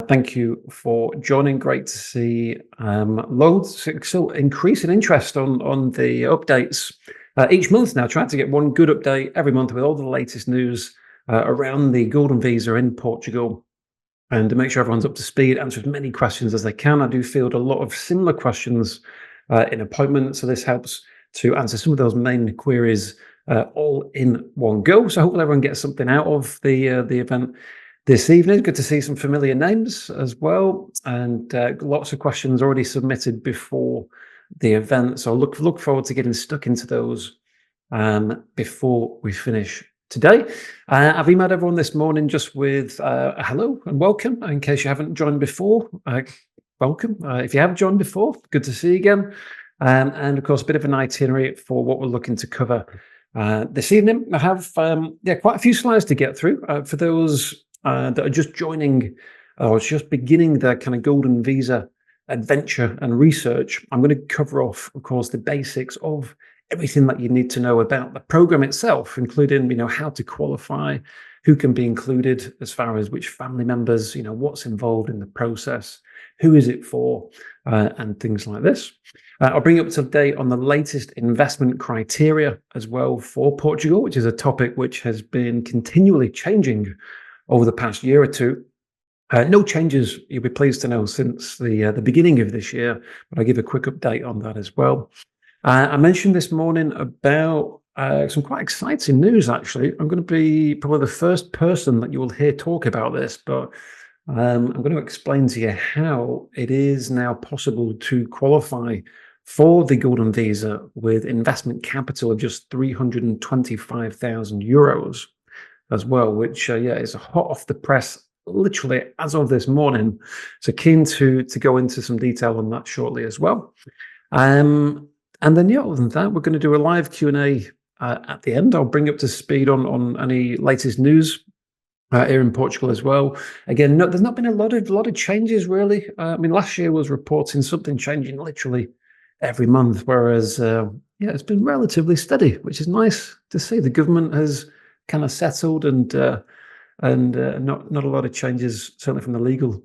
Thank you for joining. Great to see loads, still increasing interest on the updates each month now. Trying to get one good update every month with all the latest news around the Golden Visa in Portugal, and to make sure everyone's up to speed, answer as many questions as they can. I do field a lot of similar questions in appointments, so this helps to answer some of those main queries all in one go. So hopefully everyone gets something out of the event this evening. Good to see some familiar names as well, and lots of questions already submitted before the event. So look forward to getting stuck into those before we finish today. I've emailed everyone this morning just with a hello and welcome. In case you haven't joined before, welcome. If you have joined before, good to see you again. And of course, a bit of an itinerary for what we're looking to cover this evening. I have quite a few slides to get through for those that are just joining or just beginning their kind of Golden Visa adventure and research. I'm going to cover off, of course, the basics of everything that you need to know about the program itself, including, how to qualify, who can be included as far as which family members, what's involved in the process, who is it for, and things like this. I'll bring you up to date on the latest investment criteria as well for Portugal, which is a topic which has been continually changing over the past year or two. No changes, you'll be pleased to know, since the beginning of this year, but I'll give a quick update on that as well. I mentioned this morning about some quite exciting news, actually. I'm going to be probably the first person that you will hear talk about this, but I'm going to explain to you how it is now possible to qualify for the Golden Visa with investment capital of just €325,000 as well, which is hot off the press literally as of this morning. So keen to go into some detail on that shortly as well. And then, other than that, we're going to do a live Q&A at the end. I'll bring you up to speed on any latest news here in Portugal as well. Again, there's not been a lot of changes, really. Last year was reporting something changing literally every month, whereas it's been relatively steady, which is nice to see. The government has kind of settled, and not a lot of changes, certainly from the legal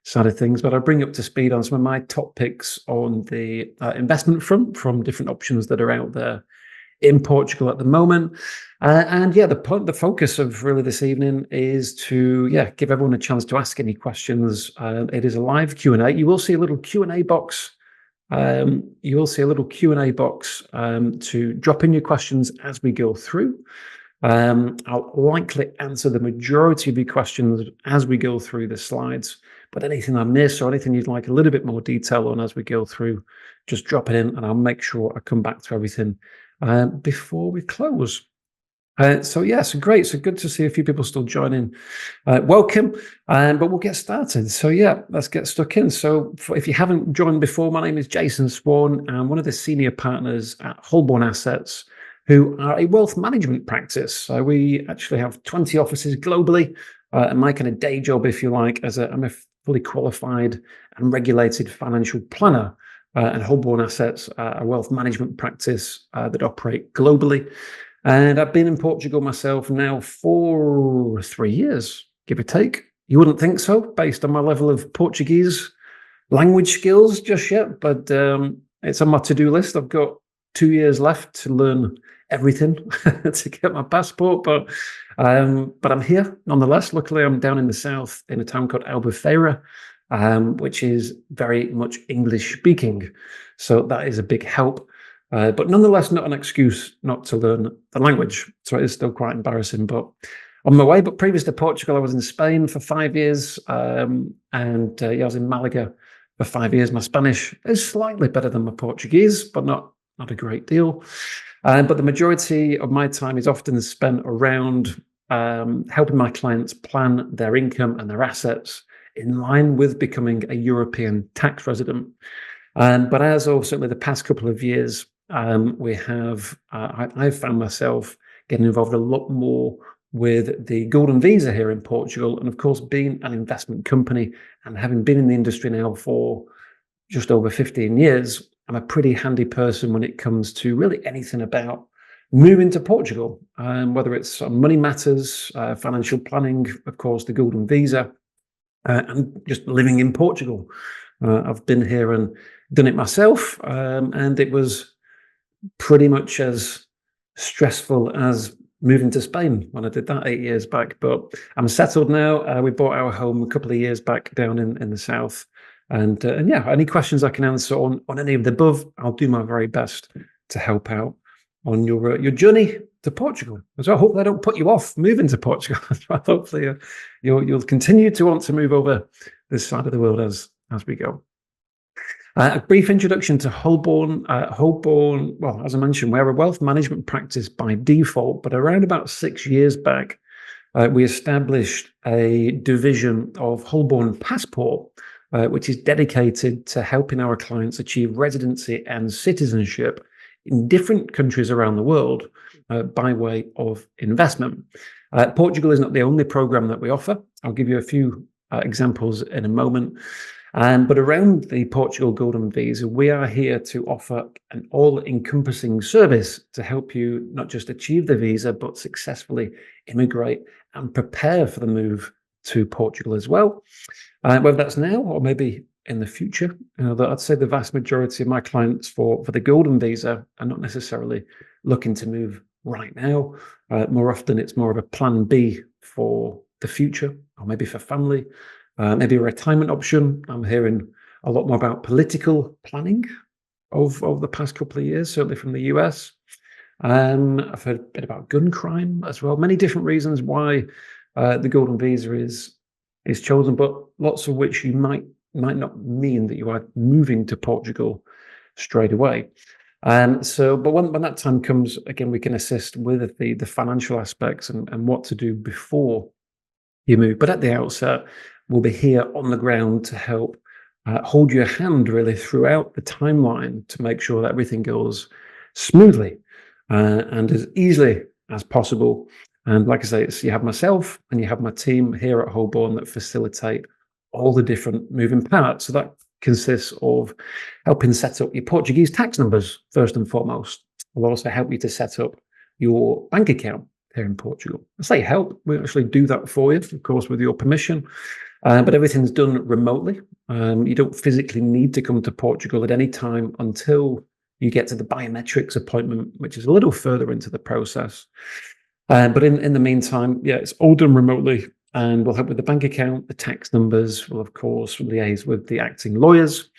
side of things. But I'll bring you up to speed on some of my top picks on the investment front from different options that are out there in Portugal at the moment. The focus of really this evening is to give everyone a chance to ask any questions. It is a live Q&A. You will see a little Q&A box. To drop in your questions as we go through. I'll likely answer the majority of your questions as we go through the slides, but anything I miss or anything you'd like a little bit more detail on as we go through, just drop it in and I'll make sure I come back to everything before we close. So great. So good to see a few people still joining. Welcome, but we'll get started. So let's get stuck in. So if you haven't joined before, my name is Jason Swan. I'm one of the senior partners at Holborn Assets, who are a wealth management practice. So we actually have 20 offices globally, and my kind of day job, if you like, I'm a fully qualified and regulated financial planner, and Holborn Assets, a wealth management practice that operate globally. And I've been in Portugal myself now for 3 years, give or take. You wouldn't think so, based on my level of Portuguese language skills just yet, but it's on my to-do list. I've got 2 years left to learn everything to get my passport, but I'm here nonetheless. Luckily, I'm down in the south in a town called Albufeira, which is very much English speaking, so that is a big help. But nonetheless, not an excuse not to learn the language. So it is still quite embarrassing, but on my way. But previous to Portugal, I was in Spain for 5 years, I was in Malaga for 5 years. My Spanish is slightly better than my Portuguese, but not a great deal. But the majority of my time is often spent around helping my clients plan their income and their assets in line with becoming a European tax resident. But as of certainly the past couple of years, I've found myself getting involved a lot more with the Golden Visa here in Portugal. And of course, being an investment company and having been in the industry now for just over 15 years, I'm a pretty handy person when it comes to really anything about moving to Portugal, whether it's money matters, financial planning, of course, the Golden Visa, and just living in Portugal. I've been here and done it myself, and it was pretty much as stressful as moving to Spain when I did that 8 years back. But I'm settled now. We bought our home a couple of years back down in the south. And yeah, any questions I can answer on any of the above, I'll do my very best to help out on your journey to Portugal. So I hope they don't put you off moving to Portugal. Hopefully you'll continue to want to move over this side of the world as we go. A brief introduction to Holborn. Holborn, well, as I mentioned, we're a wealth management practice by default, but around about 6 years back, we established a division of Holborn Passport, which is dedicated to helping our clients achieve residency and citizenship in different countries around the world by way of investment. Portugal is not the only program that we offer. I'll give you a few examples in a moment. But around the Portugal Golden Visa, we are here to offer an all-encompassing service to help you not just achieve the visa, but successfully immigrate and prepare for the move to Portugal as well. Whether that's now or maybe in the future, I'd say the vast majority of my clients for the Golden Visa are not necessarily looking to move right now. More often, it's more of a plan B for the future, or maybe for family. Maybe a retirement option. I'm hearing a lot more about political planning over the past couple of years, certainly from the US. I've heard a bit about gun crime as well. Many different reasons why the Golden Visa is chosen, but lots of which you might not mean that you are moving to Portugal straight away. But when that time comes, again, we can assist with the financial aspects and what to do before you move. But at the outset, we'll be here on the ground to help hold your hand really throughout the timeline to make sure that everything goes smoothly and as easily as possible. And like I say, you have myself and you have my team here at Holborn that facilitate all the different moving parts. So that consists of helping set up your Portuguese tax numbers, first and foremost. We'll also help you to set up your bank account here in Portugal. I say help, we actually do that for you, of course, with your permission. But everything's done remotely. You don't physically need to come to Portugal at any time until you get to the biometrics appointment, which is a little further into the process. But in the meantime, yeah, it's all done remotely, and we'll help with the bank account, the tax numbers. We'll, of course, liaise with the acting lawyers.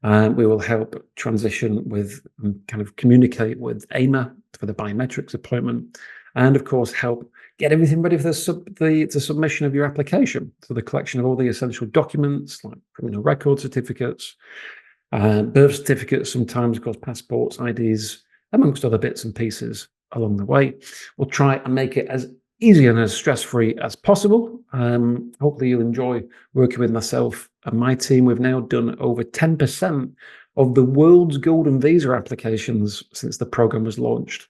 We will help transition with and kind of communicate with AIMA for the biometrics appointment, and of course, help get everything ready for the submission of your application. So the collection of all the essential documents like criminal record certificates, birth certificates, sometimes, of course, passports, IDs, amongst other bits and pieces along the way. We'll try and make it as easy and as stress-free as possible. Hopefully you'll enjoy working with myself and my team. We've now done over 10% of the world's Golden Visa applications since the program was launched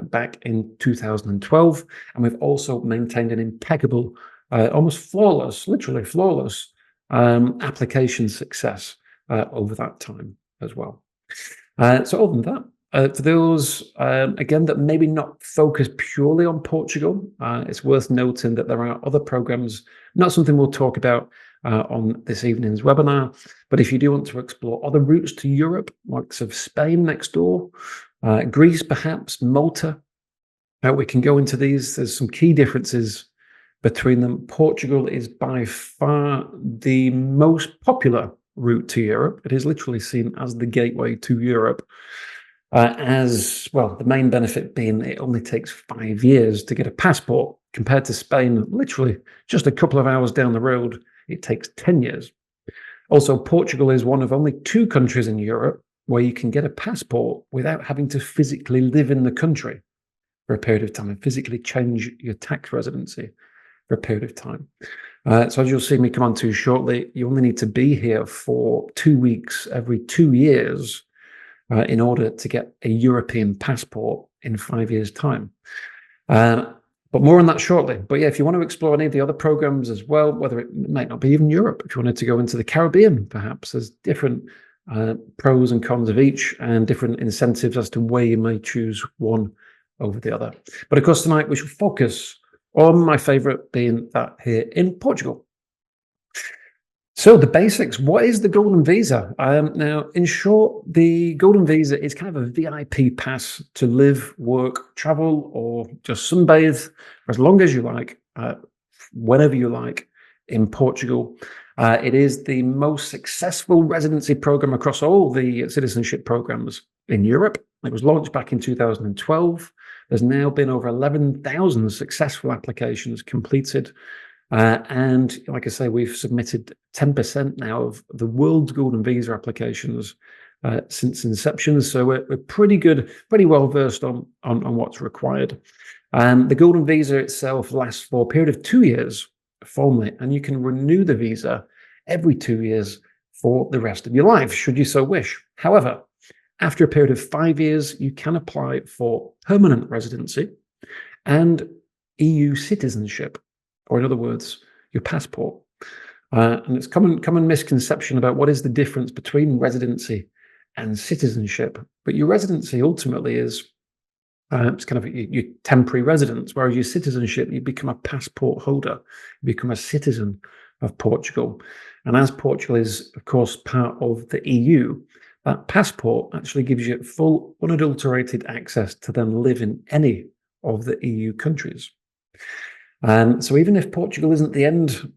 back in 2012, and we've also maintained an impeccable, almost flawless, literally flawless application success over that time as well. So other than that, for those, again, that maybe not focus purely on Portugal, it's worth noting that there are other programs, not something we'll talk about on this evening's webinar, but if you do want to explore other routes to Europe, like of Spain next door, Greece, perhaps, Malta. We can go into these. There's some key differences between them. Portugal is by far the most popular route to Europe. It is literally seen as the gateway to Europe. As well, the main benefit being it only takes 5 years to get a passport, compared to Spain, literally just a couple of hours down the road, it takes 10 years. Also, Portugal is one of only 2 countries in Europe where you can get a passport without having to physically live in the country for a period of time and physically change your tax residency for a period of time. So as you'll see me come on to shortly, you only need to be here for 2 weeks every 2 years in order to get a European passport in 5 years' time. But more on that shortly. But yeah, if you want to explore any of the other programs as well, whether it might not be even Europe, if you wanted to go into the Caribbean, perhaps, there's different pros and cons of each and different incentives as to where you may choose one over the other. But of course, tonight we shall focus on my favorite being that here in Portugal. So the basics, what is the Golden Visa? Now, in short, the Golden Visa is kind of a VIP pass to live, work, travel, or just sunbathe for as long as you like, whenever you like in Portugal. It is the most successful residency program across all the citizenship programs in Europe. It was launched back in 2012. There's now been over 11,000 successful applications completed. And like I say, we've submitted 10% now of the world's Golden Visa applications since inception. So we're pretty good, pretty well versed on what's required. The Golden Visa itself lasts for a period of 2 years formally, and you can renew the visa every 2 years for the rest of your life, should you so wish. However, after a period of 5 years, you can apply for permanent residency and EU citizenship, or in other words, your passport. And it's common misconception about what is the difference between residency and citizenship. But your residency ultimately is it's kind of your temporary residence, whereas your citizenship, you become a passport holder, you become a citizen of Portugal. And as Portugal is, of course, part of the EU, that passport actually gives you full, unadulterated access to then live in any of the EU countries. So even if Portugal isn't the end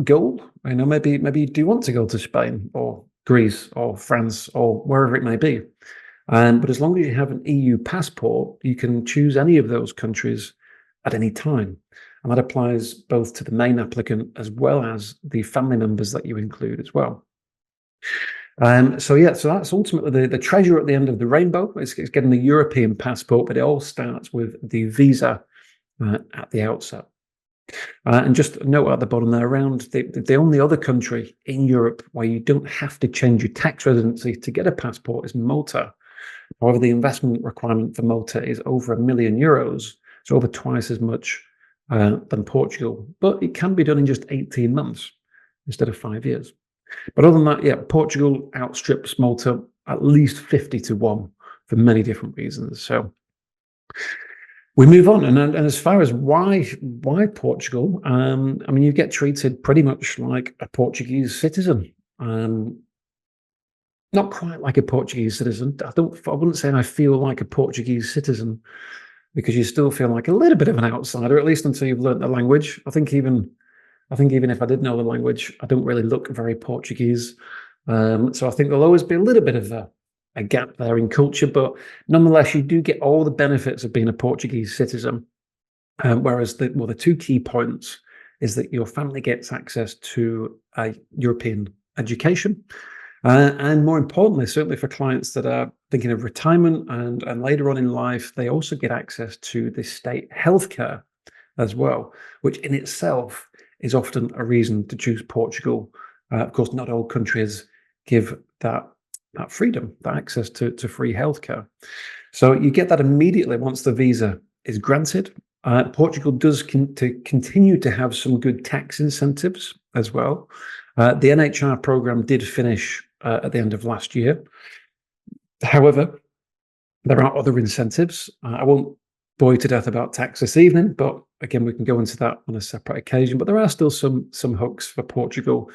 goal, maybe you do want to go to Spain or Greece or France or wherever it may be. But as long as you have an EU passport, you can choose any of those countries at any time. And that applies both to the main applicant as well as the family members that you include as well. So that's ultimately the treasure at the end of the rainbow. It's getting the European passport, but it all starts with the visa at the outset. And just a note at the bottom there, around the only other country in Europe where you don't have to change your tax residency to get a passport is Malta. However, the investment requirement for Malta is over €1 million, so over twice as much than Portugal. But it can be done in just 18 months instead of 5 years. But other than that, Portugal outstrips Malta at least 50-1 for many different reasons. So we move on, and as far as why Portugal, you get treated pretty much like a Portuguese citizen. Not quite like a Portuguese citizen. I wouldn't say I feel like a Portuguese citizen, because you still feel like a little bit of an outsider, at least until you've learned the language. I think even if I did know the language, I don't really look very Portuguese. So I think there'll always be a little bit of a gap there in culture, but nonetheless, you do get all the benefits of being a Portuguese citizen. Whereas the two key points is that your family gets access to a European education. And more importantly, certainly for clients that are thinking of retirement and later on in life, they also get access to the state healthcare as well, which in itself is often a reason to choose Portugal. Of course, not all countries give that freedom, that access to free healthcare. So you get that immediately once the visa is granted. Portugal does continue to have some good tax incentives as well. The NHR program did finish at the end of last year. However, there are other incentives. I won't bore you to death about tax this evening, but again, we can go into that on a separate occasion. But there are still some hooks for Portugal.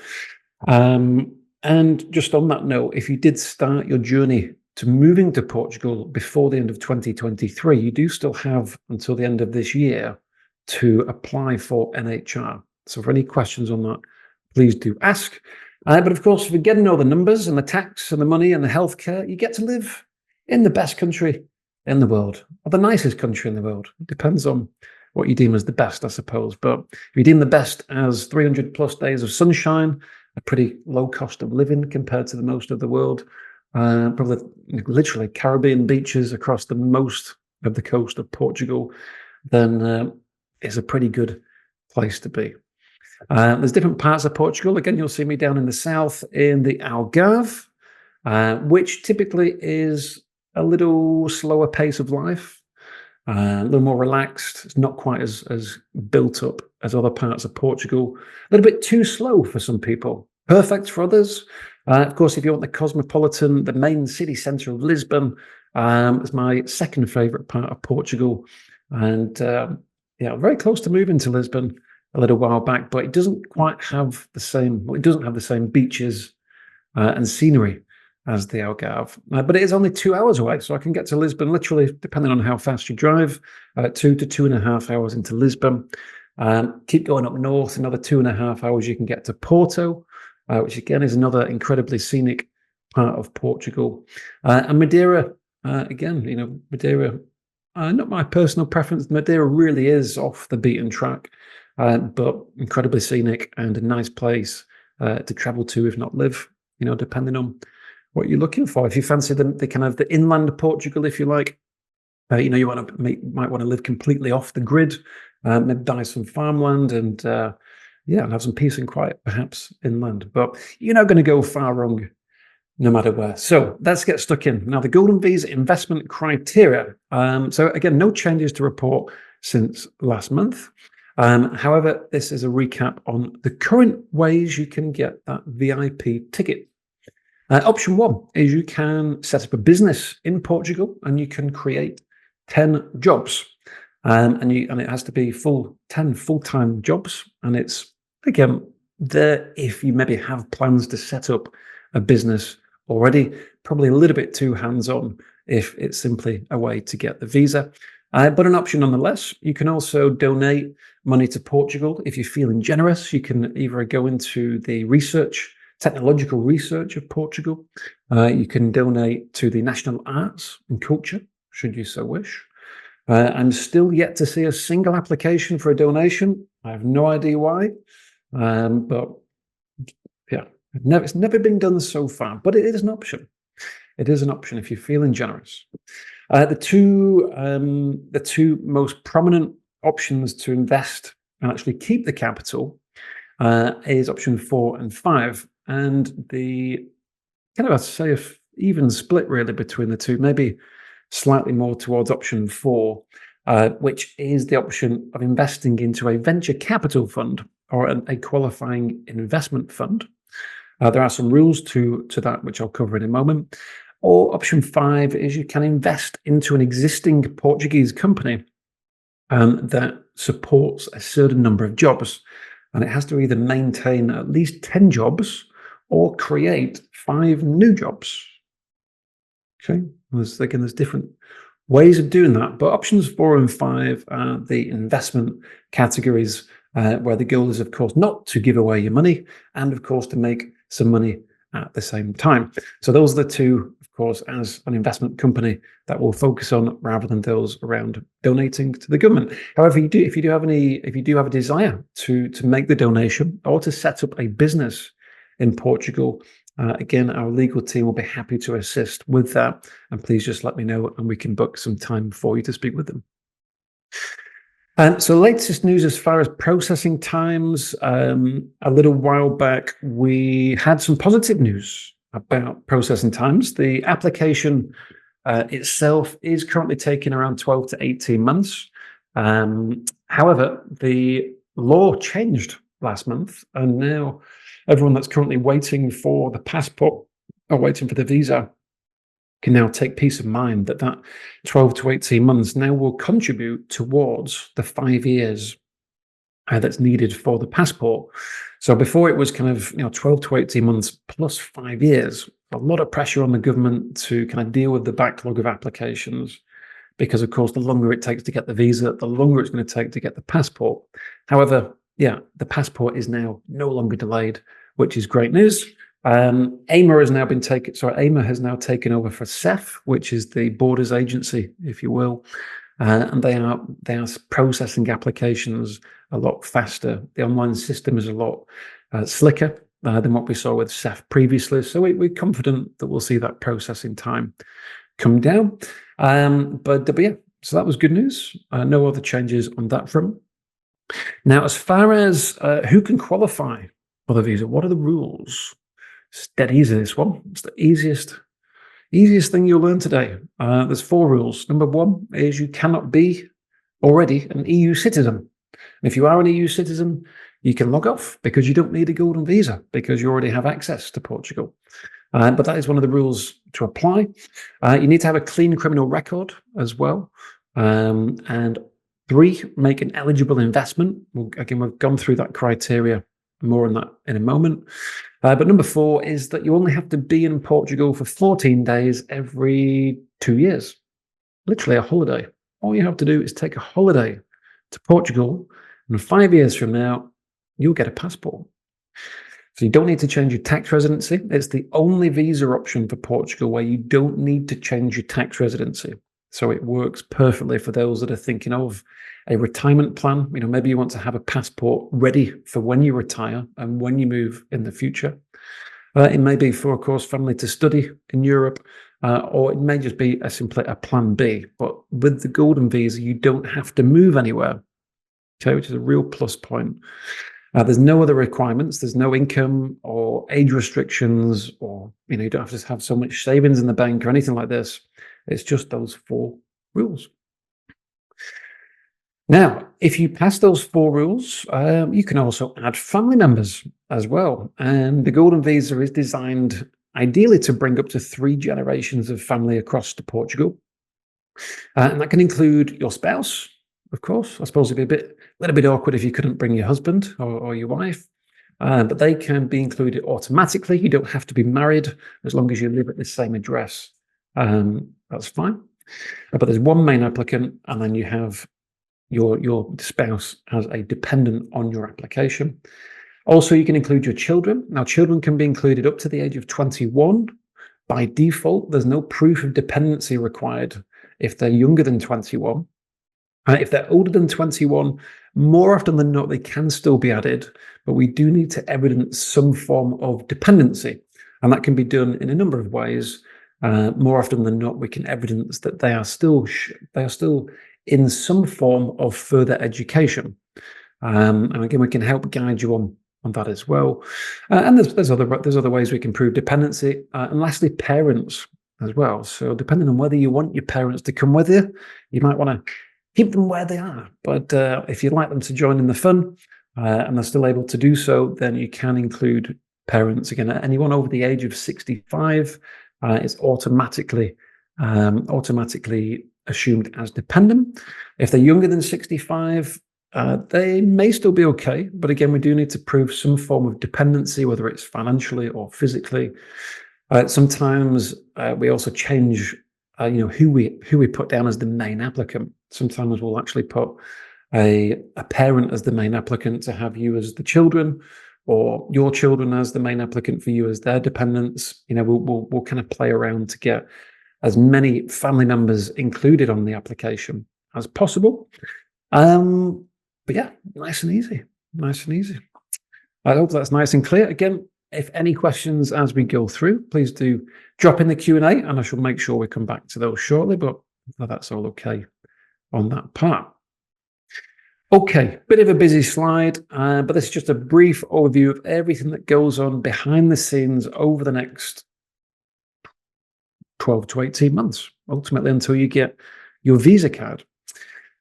And just on that note, if you did start your journey to moving to Portugal before the end of 2023, you do still have until the end of this year to apply for NHR. So for any questions on that, please do ask. But of course, if you're getting all the numbers and the tax and the money and the healthcare, you get to live in the best country in the world, or the nicest country in the world. It depends on what you deem as the best, I suppose. But if you deem the best as 300 plus days of sunshine, a pretty low cost of living compared to the most of the world, probably literally Caribbean beaches across the most of the coast of Portugal, then it's a pretty good place to be. There's different parts of Portugal. Again, you'll see me down in the south in the Algarve, which typically is a little slower pace of life, a little more relaxed. It's not quite as built up as other parts of Portugal. A little bit too slow for some people. Perfect for others. Of course, if you want the cosmopolitan, the main city centre of Lisbon is my second favourite part of Portugal. And very close to moving to Lisbon. a little while back, but it doesn't quite have the same. Well, it doesn't have the same beaches and scenery as the Algarve, but it is only 2 hours away, so I can get to Lisbon literally, depending on how fast you drive, 2 to 2.5 hours into Lisbon. Keep going up north, another 2.5 hours, you can get to Porto, which again is another incredibly scenic part of Portugal. And Madeira, again, Madeira, not my personal preference. Madeira really is off the beaten track, but incredibly scenic and a nice place to travel to, if not live, depending on what you're looking for. If you fancy the kind of the inland Portugal, if you like, you might want to live completely off the grid, maybe buy some farmland and have some peace and quiet, perhaps inland. But you're not going to go far wrong, no matter where. So let's get stuck in. Now, the Golden Visa investment criteria. So again, no changes to report since last month. However, this is a recap on the current ways you can get that VIP ticket. Option 1 is you can set up a business in Portugal and you can create 10 jobs. And it has to be 10 full-time jobs. And it's, again, there if you maybe have plans to set up a business already, probably a little bit too hands-on if it's simply a way to get the visa. But an option nonetheless. You can also donate money to Portugal. If you're feeling generous, you can either go into the technological research of Portugal. You can donate to the national arts and culture, should you so wish. I'm still yet to see a single application for a donation. I have no idea why, but yeah, it's never been done so far, but it is an option. It is an option if you're feeling generous. The two most prominent options to invest and actually keep the capital is option 4 and 5. And the kind of, I'd say, a even split really between the two, maybe slightly more towards option 4, which is the option of investing into a venture capital fund or a qualifying investment fund. There are some rules to that, which I'll cover in a moment. Or option 5 is you can invest into an existing Portuguese company that supports a certain number of jobs. And it has to either maintain at least 10 jobs or create 5 new jobs. Okay, there's different ways of doing that, but options 4 and 5 are the investment categories, where the goal is, of course, not to give away your money and, of course, to make some money at the same time. So those are the two, of course, as an investment company that we'll focus on, rather than those around donating to the government. However, if you do have a desire to make the donation or to set up a business in Portugal, again, our legal team will be happy to assist with that. And please just let me know and we can book some time for you to speak with them. So latest news as far as processing times. A little while back, we had some positive news about processing times. The application itself is currently taking around 12 to 18 months. However, the law changed last month, and now everyone that's currently waiting for the passport or waiting for the visa can now take peace of mind that 12 to 18 months now will contribute towards the 5 years that's needed for the passport. So before it was kind of 12 to 18 months plus 5 years, a lot of pressure on the government to kind of deal with the backlog of applications, because of course the longer it takes to get the visa, the longer it's going to take to get the passport. However, the passport is now no longer delayed, which is great news. AMA has now taken over for CEF, which is the borders agency, if you will, and they are processing applications a lot faster. The online system is a lot slicker than what we saw with CEF previously. So we're confident that we'll see that processing time come down. But so that was good news. No other changes on that front. Now, as far as who can qualify for the visa, what are the rules? It's dead easy, this one. It's the easiest thing you'll learn today. There's 4 rules. Number 1 is you cannot be already an EU citizen. And if you are an EU citizen, you can log off because you don't need a golden visa because you already have access to Portugal. But that is one of the rules to apply. You need to have a clean criminal record as well. And 3, make an eligible investment. Again, we've gone through that criteria, more on that in a moment. But number 4 is that you only have to be in Portugal for 14 days every 2 years. Literally a holiday. All you have to do is take a holiday to Portugal, and 5 years from now, you'll get a passport. So you don't need to change your tax residency. It's the only visa option for Portugal where you don't need to change your tax residency. So it works perfectly for those that are thinking of a retirement plan. Maybe you want to have a passport ready for when you retire and when you move in the future. It may be for, of course, family to study in Europe, or it may just be simply a plan B. But with the Golden Visa, you don't have to move anywhere, okay, which is a real plus point. There's no other requirements. There's no income or age restrictions, or you don't have to have so much savings in the bank or anything like this. It's just those 4 rules. Now, if you pass those 4 rules, you can also add family members as well. And the Golden Visa is designed ideally to bring up to 3 generations of family across to Portugal. And that can include your spouse, of course. I suppose it'd be a little bit awkward if you couldn't bring your husband or your wife. But they can be included automatically. You don't have to be married as long as you live at the same address. That's fine. But there's one main applicant, and then you have your spouse as a dependent on your application. Also, you can include your children. Now, children can be included up to the age of 21. By default, there's no proof of dependency required if they're younger than 21. If they're older than 21, more often than not, they can still be added, but we do need to evidence some form of dependency. And that can be done in a number of ways. More often than not, we can evidence that they are still in some form of further education. And again, we can help guide you on that as well. And there's other ways we can prove dependency. And lastly, parents as well. So depending on whether you want your parents to come with you, you might want to keep them where they are. But if you'd like them to join in the fun and they're still able to do so, then you can include parents. Again, anyone over the age of 65 is automatically assumed as dependent. If they're younger than 65, they may still be okay. But again, we do need to prove some form of dependency, whether it's financially or physically. Sometimes we also change who we put down as the main applicant. Sometimes we'll actually put a parent as the main applicant to have you as the children, or your children as the main applicant for you as their dependents. We'll kind of play around to get as many family members included on the application as possible. But yeah, nice and easy. I hope that's nice and clear. Again, if any questions as we go through, please do drop in the Q&A, and I shall make sure we come back to those shortly, but that's all okay on that part. Okay, bit of a busy slide, but this is just a brief overview of everything that goes on behind the scenes over the next 12 to 18 months, ultimately until you get your Visa card.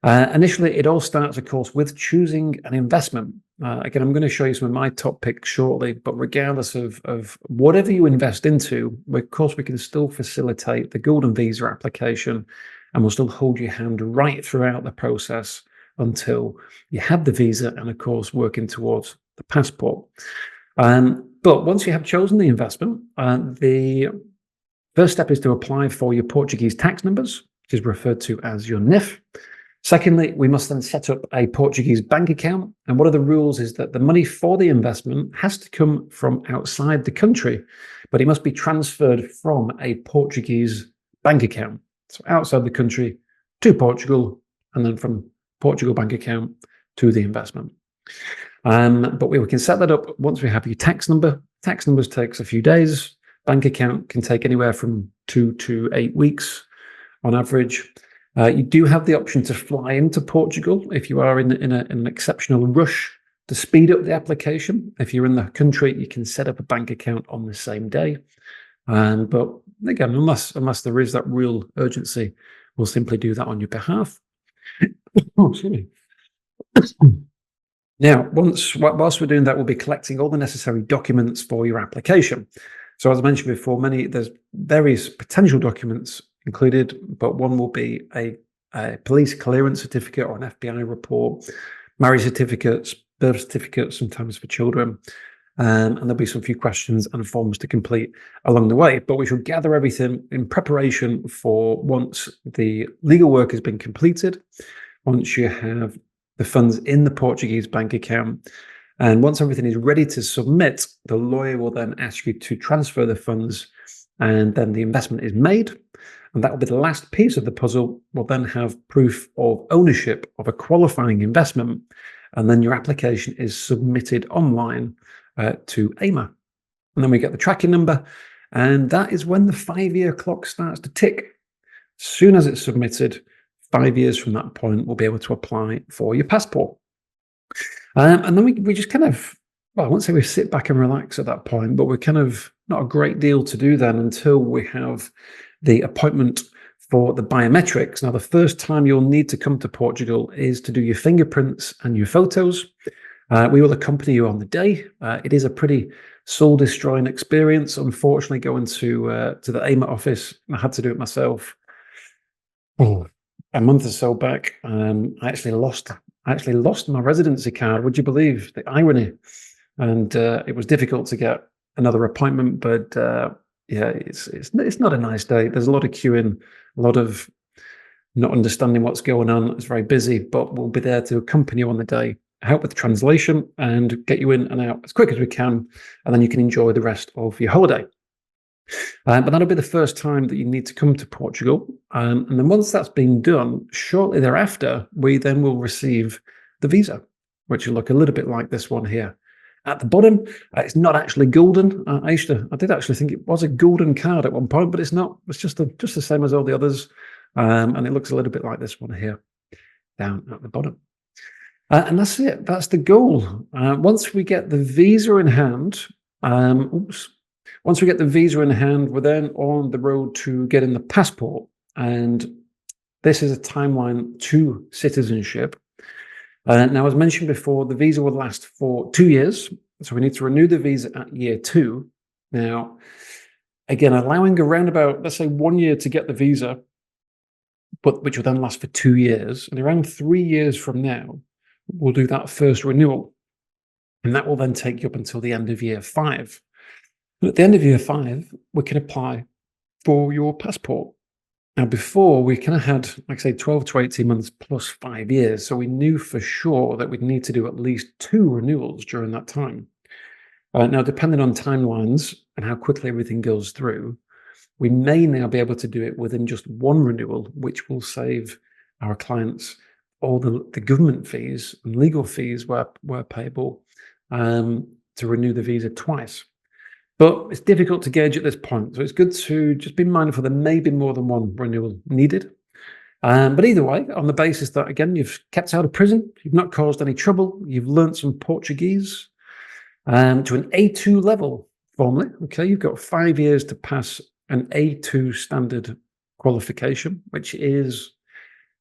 Initially, it all starts, of course, with choosing an investment. Again, I'm going to show you some of my top picks shortly, but regardless of whatever you invest into, of course, we can still facilitate the Golden Visa application, and we'll still hold your hand right throughout the process until you have the visa and, of course, working towards the passport. But once you have chosen the investment, the first step is to apply for your Portuguese tax numbers, which is referred to as your NIF. Secondly, we must then set up a Portuguese bank account. And one of the rules is that the money for the investment has to come from outside the country, but it must be transferred from a Portuguese bank account. So outside the country to Portugal, and then from Portugal bank account to the investment. But we can set that up once we have your tax number. Tax numbers takes a few days. Bank account can take anywhere from 2 to 8 weeks on average. You do have the option to fly into Portugal if you are in an exceptional rush to speed up the application. If you're in the country, you can set up a bank account on the same day. But again, unless there is that real urgency, we'll simply do that on your behalf. Oh, excuse me. Now, whilst we're doing that, we'll be collecting all the necessary documents for your application. So as I mentioned before, there's various potential documents included, but one will be a a police clearance certificate or an FBI report, marriage certificates, birth certificates, sometimes for children. And there'll be some few questions and forms to complete along the way. But we shall gather everything in preparation for once the legal work has been completed, once you have the funds in the Portuguese bank account, and once everything is ready to submit, the lawyer will then ask you to transfer the funds, and then the investment is made. And that will be the last piece of the puzzle. We'll then have proof of ownership of a qualifying investment, and then your application is submitted online to AIMA. And then we get the tracking number, and that is when the 5-year clock starts to tick. As soon as it's submitted, 5 years from that point, we'll be able to apply for your passport. And then we just kind of, well, I won't say we sit back and relax at that point, but we're kind of not a great deal to do then until we have the appointment for the biometrics. Now, the first time you'll need to come to Portugal is to do your fingerprints and your photos. We will accompany you on the day. It is a pretty soul-destroying experience, unfortunately, going to the AIMA office. I had to do it myself. Oh, a month or so back, I actually lost my residency card. Would you believe the irony? And it was difficult to get another appointment, but yeah, it's not a nice day. There's a lot of queuing, a lot of not understanding what's going on. It's very busy, but we'll be there to accompany you on the day, help with the translation, and get you in and out as quick as we can, and then you can enjoy the rest of your holiday. But that'll be the first time that you need to come to Portugal. And then once that's been done, shortly thereafter, we then will receive the visa, which will look a little bit like this one here. At the bottom, it's not actually golden. I did actually think it was a golden card at one point, but it's not. It's just the same as all the others. And it looks a little bit like this one here, down at the bottom. And that's it. That's the goal. Once we get the visa in hand, once we get the visa in hand, we're then on the road to getting the passport. And this is a timeline to citizenship. Now, as mentioned before, the visa will last for 2 years. So we need to renew the visa at year 2. Now, again, allowing around about, let's say, 1 year to get the visa, but which will then last for 2 years. And around 3 years from now, we'll do that first renewal. And that will then take you up until the end of year 5. And at the end of year 5, we can apply for your passport. Now, before, we kind of had, like I say, 12 to 18 months plus 5 years. So we knew for sure that we'd need to do at least 2 renewals during that time. Now, depending on timelines and how quickly everything goes through, we may now be able to do it within just 1 renewal, which will save our clients all the government fees and legal fees were payable to renew the visa twice. But it's difficult to gauge at this point. So it's good to just be mindful there may be more than 1 renewal needed. But either way, on the basis that, again, you've kept out of prison, you've not caused any trouble, you've learned some Portuguese to an A2 level formally. Okay, you've got 5 years to pass an A2 standard qualification, which is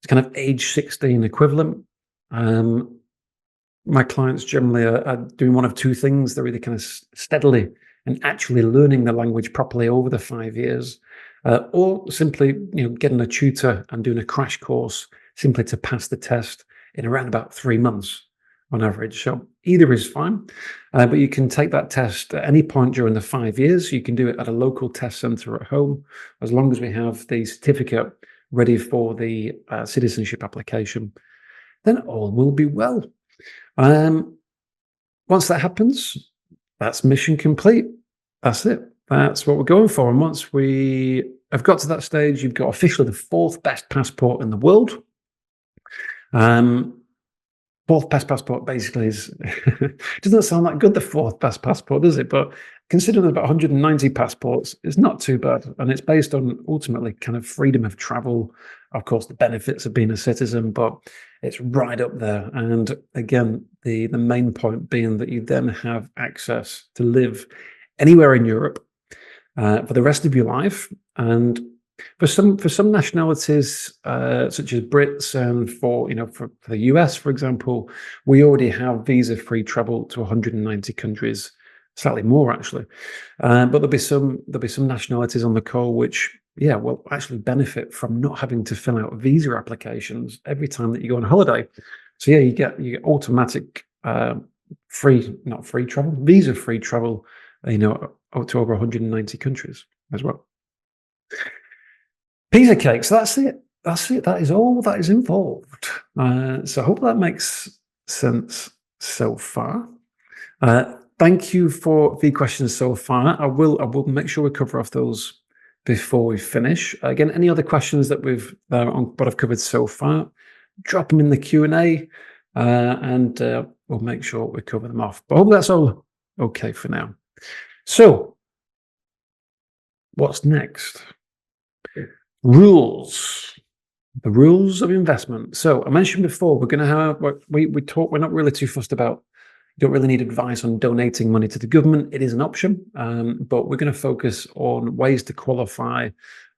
kind of age 16 equivalent. My clients generally are doing one of 2 things. They're either kind of steadily and actually learning the language properly over the 5 years, or simply, getting a tutor and doing a crash course simply to pass the test in around about 3 months on average. So either is fine, but you can take that test at any point during the 5 years. You can do it at a local test center at home, as long as we have the certificate ready for the citizenship application. Then all will be well. Once that happens, that's mission complete. That's it. That's what we're going for. And once we have got to that stage, you've got officially the 4th best passport in the world. 4th best passport basically is, doesn't sound that good, the 4th best passport, does it? But considering there's about 190 passports, it's not too bad. And it's based on ultimately kind of freedom of travel, of course, the benefits of being a citizen, but it's right up there. And again, the main point being that you then have access to live anywhere in Europe for the rest of your life. And for some nationalities, such as Brits, and for the US, for example, we already have visa-free travel to 190 countries slightly more actually. But there'll be some nationalities on the call which, yeah, will actually benefit from not having to fill out visa applications every time that you go on holiday. So yeah, you get automatic visa free travel, up to over 190 countries as well. Piece of cake. So that's it. That is all that is involved. So I hope that makes sense so far. Thank you for the questions so far. I will make sure we cover off those before we finish. Again, any other questions that we've on what I've covered so far, drop them in the Q&A, and we'll make sure we cover them off. But I hope that's all okay for now. So, what's next? Rules. The rules of investment. So I mentioned before, we're going to have we're not really too fussed about. You don't really need advice on donating money to the government. It is an option, but we're going to focus on ways to qualify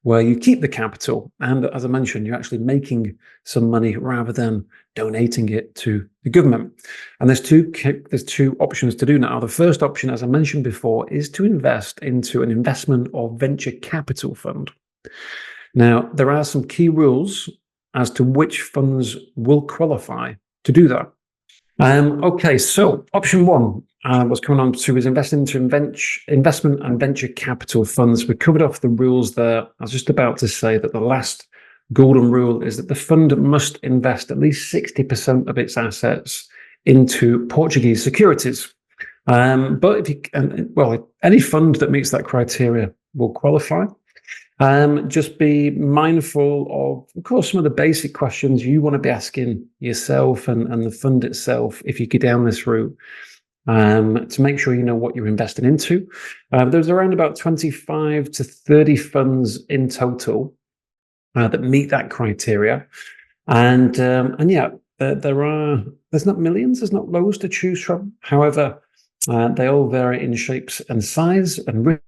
where you keep the capital, and as I mentioned, you're actually making some money rather than donating it to the government. And there's two options to do now. The first option, as I mentioned before, is to invest into an investment or venture capital fund. Now, there are some key rules as to which funds will qualify to do that. Okay, so option one was coming on to is investing into investment and venture capital funds. We covered off the rules there. I was just about to say that the last golden rule is that the fund must invest at least 60% of its assets into Portuguese securities. But if you, any fund that meets that criteria will qualify. Just be mindful of course, some of the basic questions you want to be asking yourself and the fund itself if you go down this route, to make sure you know what you're investing into. There's around about 25 to 30 funds in total that meet that criteria, and yeah, there's not millions, there's not loads to choose from. However, they all vary in shapes and size and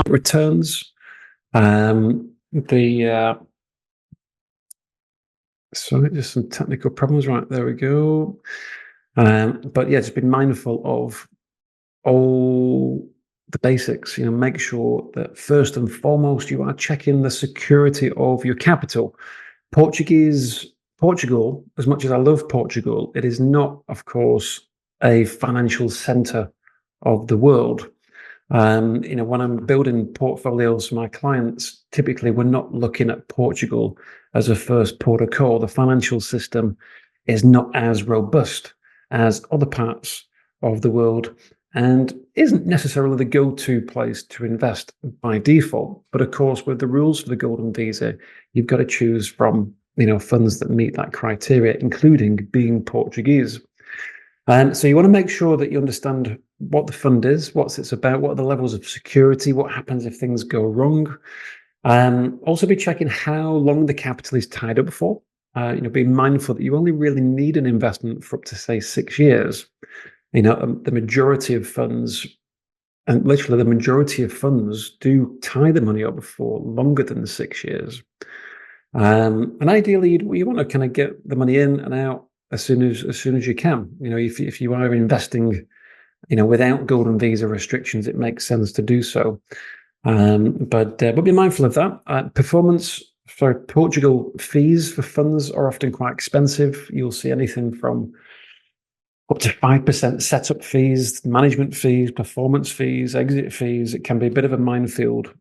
returns. Sorry, just some technical problems. Right, there we go. But yeah, just be mindful of all the basics. Make sure that first and foremost you are checking the security of your capital. Portugal, as much as I love Portugal, it is not, of course, a financial center of the world. When I'm building portfolios for my clients, typically we're not looking at Portugal as a first port of call. The financial system is not as robust as other parts of the world and isn't necessarily the go-to place to invest by default. But of course, with the rules for the Golden Visa, you've got to choose from funds that meet that criteria, including being Portuguese. So you want to make sure that you understand what the fund is, what it's about, what are the levels of security, what happens if things go wrong. Also be checking how long the capital is tied up for. Being mindful that you only really need an investment for up to, say, 6 years. The majority of funds, and literally the majority of funds, do tie the money up for longer than 6 years. And ideally, you want to kind of get the money in and out as soon as you can. If you are investing, without Golden Visa restrictions, it makes sense to do so. But be mindful of that. Portugal fees for funds are often quite expensive. You'll see anything from up to 5% setup fees, management fees, performance fees, exit fees. It can be a bit of a minefield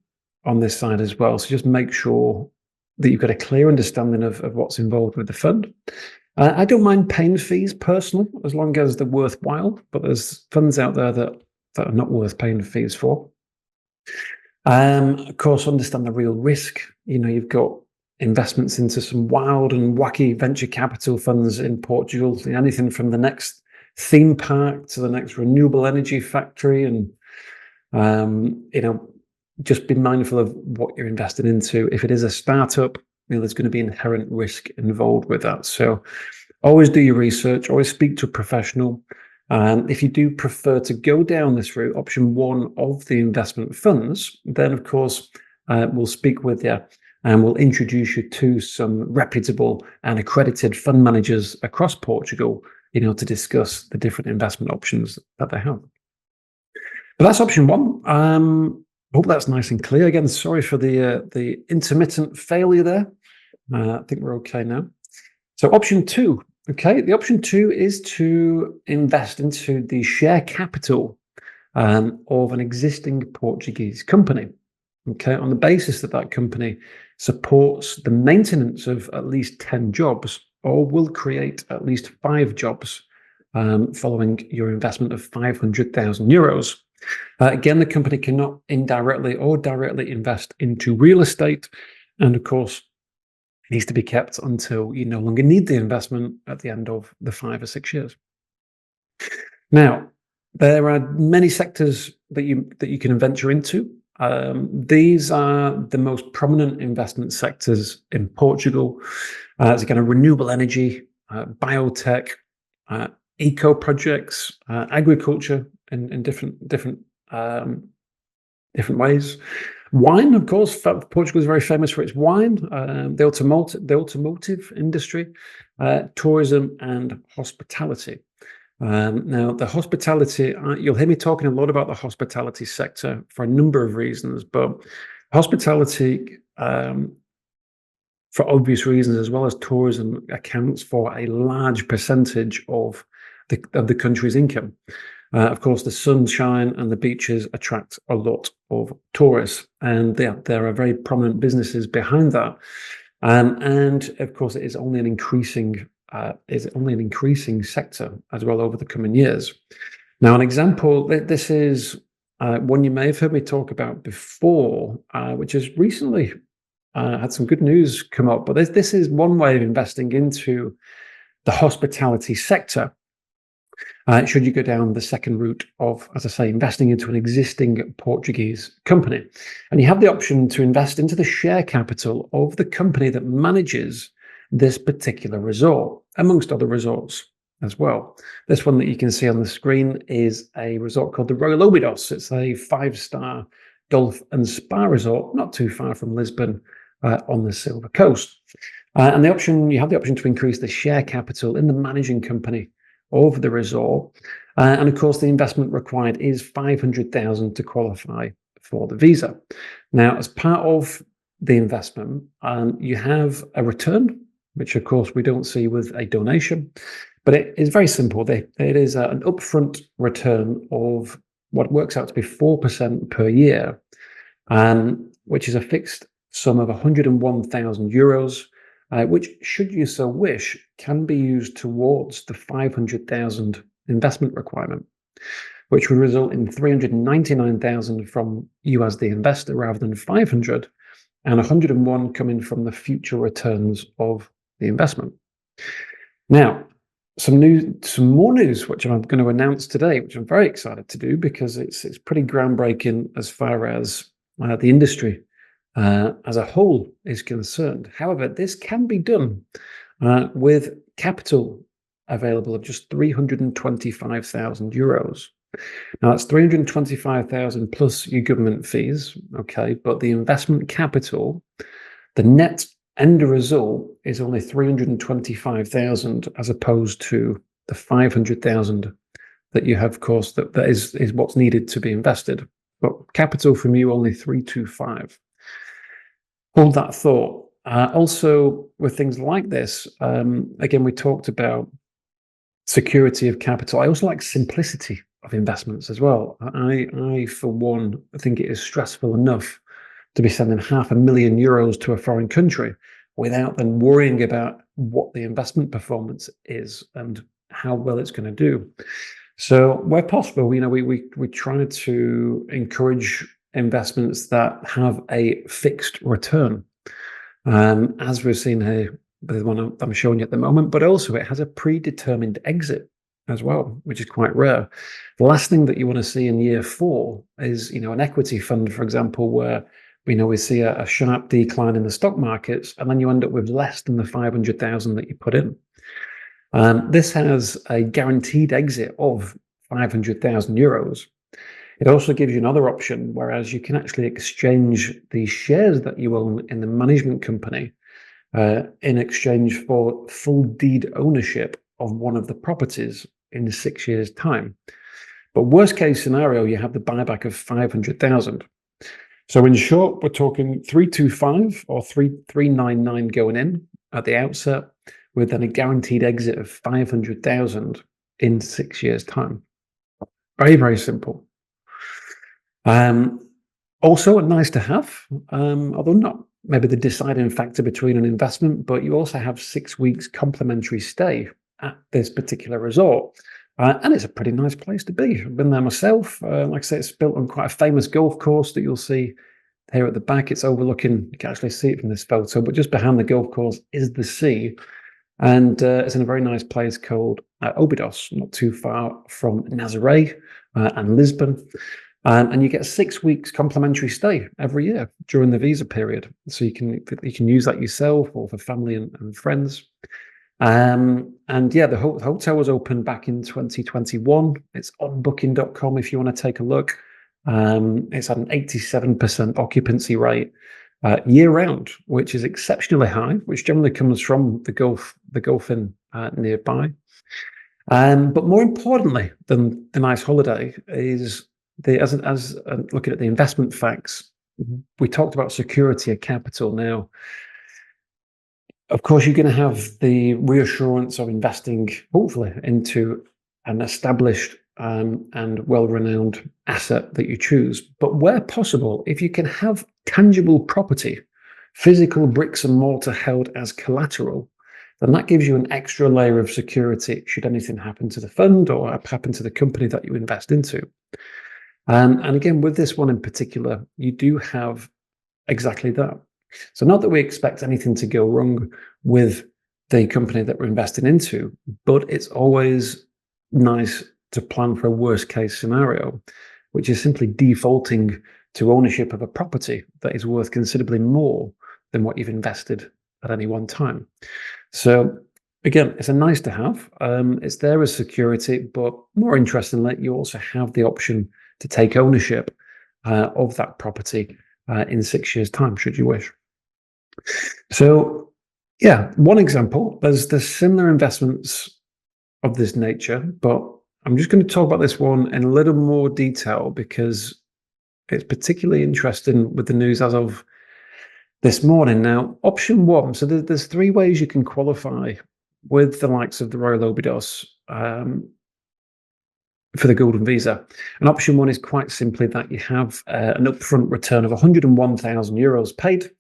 on this side as well. So just make sure that you've got a clear understanding of what's involved with the fund. I don't mind paying fees personally, as long as they're worthwhile, but there's funds out there that are not worth paying fees for. Of course, understand the real risk. You've got investments into some wild and wacky venture capital funds in Portugal, anything from the next theme park to the next renewable energy factory. And, just be mindful of what you're investing into. If it is a startup, there's going to be inherent risk involved with that. So always do your research, always speak to a professional. If you do prefer to go down this route, option one of the investment funds, then of course, we'll speak with you and we'll introduce you to some reputable and accredited fund managers across Portugal, to discuss the different investment options that they have. But that's option one. Hope that's nice and clear. Again, sorry for the intermittent failure there. I think we're okay now. So option two. Okay, the option two is to invest into the share capital of an existing Portuguese company. Okay, on the basis that that company supports the maintenance of at least 10 jobs or will create at least 5 jobs following your investment of 500,000 euros. Again, the company cannot indirectly or directly invest into real estate. And of course, it needs to be kept until you no longer need the investment at the end of the 5 or 6 years. Now, there are many sectors that you can venture into. These are the most prominent investment sectors in Portugal. It's again renewable energy, biotech, eco projects, agriculture in different ways. Wine, of course, Portugal is very famous for its wine. The automotive industry, tourism, and hospitality. Now, the hospitality, you'll hear me talking a lot about the hospitality sector for a number of reasons, but hospitality, for obvious reasons, as well as tourism, accounts for a large percentage of the country's income. Of course, the sunshine and the beaches attract a lot of tourists, and there are very prominent businesses behind that. And of course, it is only an increasing sector as well over the coming years. Now, an example, this is one you may have heard me talk about before, which has recently had some good news come up. But this is one way of investing into the hospitality sector. Should you go down the second route of, as I say, investing into an existing Portuguese company. And you have the option to invest into the share capital of the company that manages this particular resort, amongst other resorts as well. This one that you can see on the screen is a resort called the Royal Obidos. It's a 5-star golf and spa resort, not too far from Lisbon, on the Silver Coast. And you have the option to increase the share capital in the managing company of the resort. And of course, the investment required is 500,000 to qualify for the visa. Now, as part of the investment, you have a return, which of course we don't see with a donation, but it is very simple. It is an upfront return of what works out to be 4% per year, which is a fixed sum of 101,000 euros, which, should you so wish, can be used towards the 500,000 investment requirement, which would result in 399,000 from you as the investor rather than 500, and 101 coming from the future returns of the investment. Now, some more news, which I'm going to announce today, which I'm very excited to do because it's pretty groundbreaking as far as the industry as a whole is concerned. However, this can be done with capital available of just 325,000 euros. Now, that's 325,000 plus your government fees, okay, but the investment capital, the net end result is only 325,000 as opposed to the 500,000 that you have, of course, that is what's needed to be invested. But capital from you, only 325. Hold that thought. Also, with things like this, again, we talked about security of capital. I also like simplicity of investments as well. I, for one, think it is stressful enough to be sending €500,000 to a foreign country without then worrying about what the investment performance is and how well it's going to do. So where possible, we try to encourage investments that have a fixed return, as we've seen here, the one I'm showing you at the moment, but also it has a predetermined exit as well, which is quite rare. The last thing that you want to see in year 4 is, an equity fund, for example, where we see a sharp decline in the stock markets, and then you end up with less than the 500,000 that you put in. This has a guaranteed exit of 500,000 euros. It also gives you another option, whereas you can actually exchange the shares that you own in the management company in exchange for full deed ownership of one of the properties in 6 years' time. But worst case scenario, you have the buyback of 500,000. So in short, we're talking 325 or 399 going in at the outset, with then a guaranteed exit of 500,000 in 6 years' time. Very, very simple. Also nice to have, although not maybe the deciding factor between an investment, but you also have 6 weeks complimentary stay at this particular resort. And it's a pretty nice place to be. I've been there myself. Like I say, it's built on quite a famous golf course that you'll see here at the back. It's overlooking, you can actually see it from this photo, but just behind the golf course is the sea. And it's in a very nice place called Obidos, not too far from Nazaré and Lisbon. And you get 6 weeks complimentary stay every year during the visa period. So you can use that yourself or for family and friends. And yeah, the hotel was opened back in 2021. It's on booking.com if you want to take a look. It's at an 87% occupancy rate year round, which is exceptionally high, which generally comes from the Gulf Inn nearby. But more importantly than the nice holiday is as looking at the investment facts, we talked about security of capital. Now, of course, you're going to have the reassurance of investing, hopefully, into an established and well-renowned asset that you choose. But where possible, if you can have tangible property, physical bricks and mortar held as collateral, then that gives you an extra layer of security should anything happen to the fund or happen to the company that you invest into. And again, with this one in particular, you do have exactly that. So not that we expect anything to go wrong with the company that we're investing into, but it's always nice to plan for a worst case scenario, which is simply defaulting to ownership of a property that is worth considerably more than what you've invested at any one time. So again, it's a nice to have. It's there as security, but more interestingly, you also have the option to take ownership of that property in 6 years' time, should you wish. So yeah, one example, there's similar investments of this nature, but I'm just going to talk about this one in a little more detail because it's particularly interesting with the news as of this morning. Now, option one, so there's 3 ways you can qualify with the likes of the Royal Obidos for the Golden Visa. And option one is quite simply that you have an upfront return of €101,000 paid,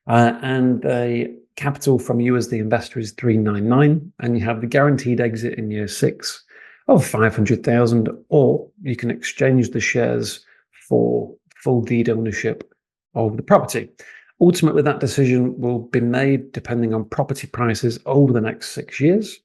and the capital from you as the investor is 399, and you have the guaranteed exit in year 6 of 500,000, or you can exchange the shares for full deed ownership of the property. Ultimately, that decision will be made depending on property prices over the next 6 years.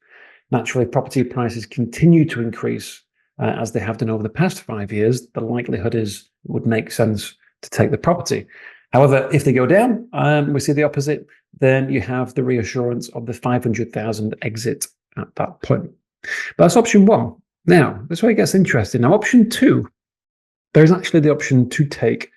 Naturally, property prices continue to increase as they have done over the past 5 years. The likelihood is it would make sense to take the property. However, if they go down, we see the opposite, then you have the reassurance of the 500,000 exit at that point. But that's option one. Now, this is where it gets interesting. Now, option two, there's actually the option to take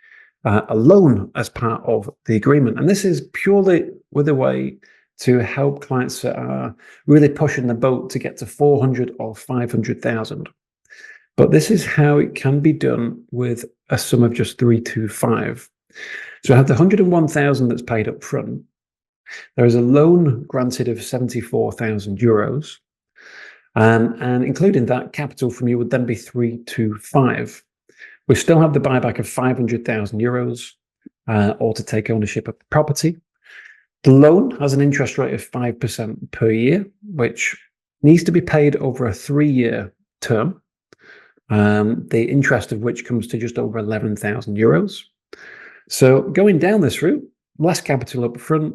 a loan as part of the agreement. And this is purely with a way to help clients that are really pushing the boat to get to 400 or 500,000. But this is how it can be done with a sum of just 325. So I have the 101,000 that's paid up front. There is a loan granted of €74,000. And including that, capital from you would then be 325. We still have the buyback of €500,000 or to take ownership of the property. The loan has an interest rate of 5% per year, which needs to be paid over a 3-year term, the interest of which comes to just over €11,000. So going down this route, less capital up front,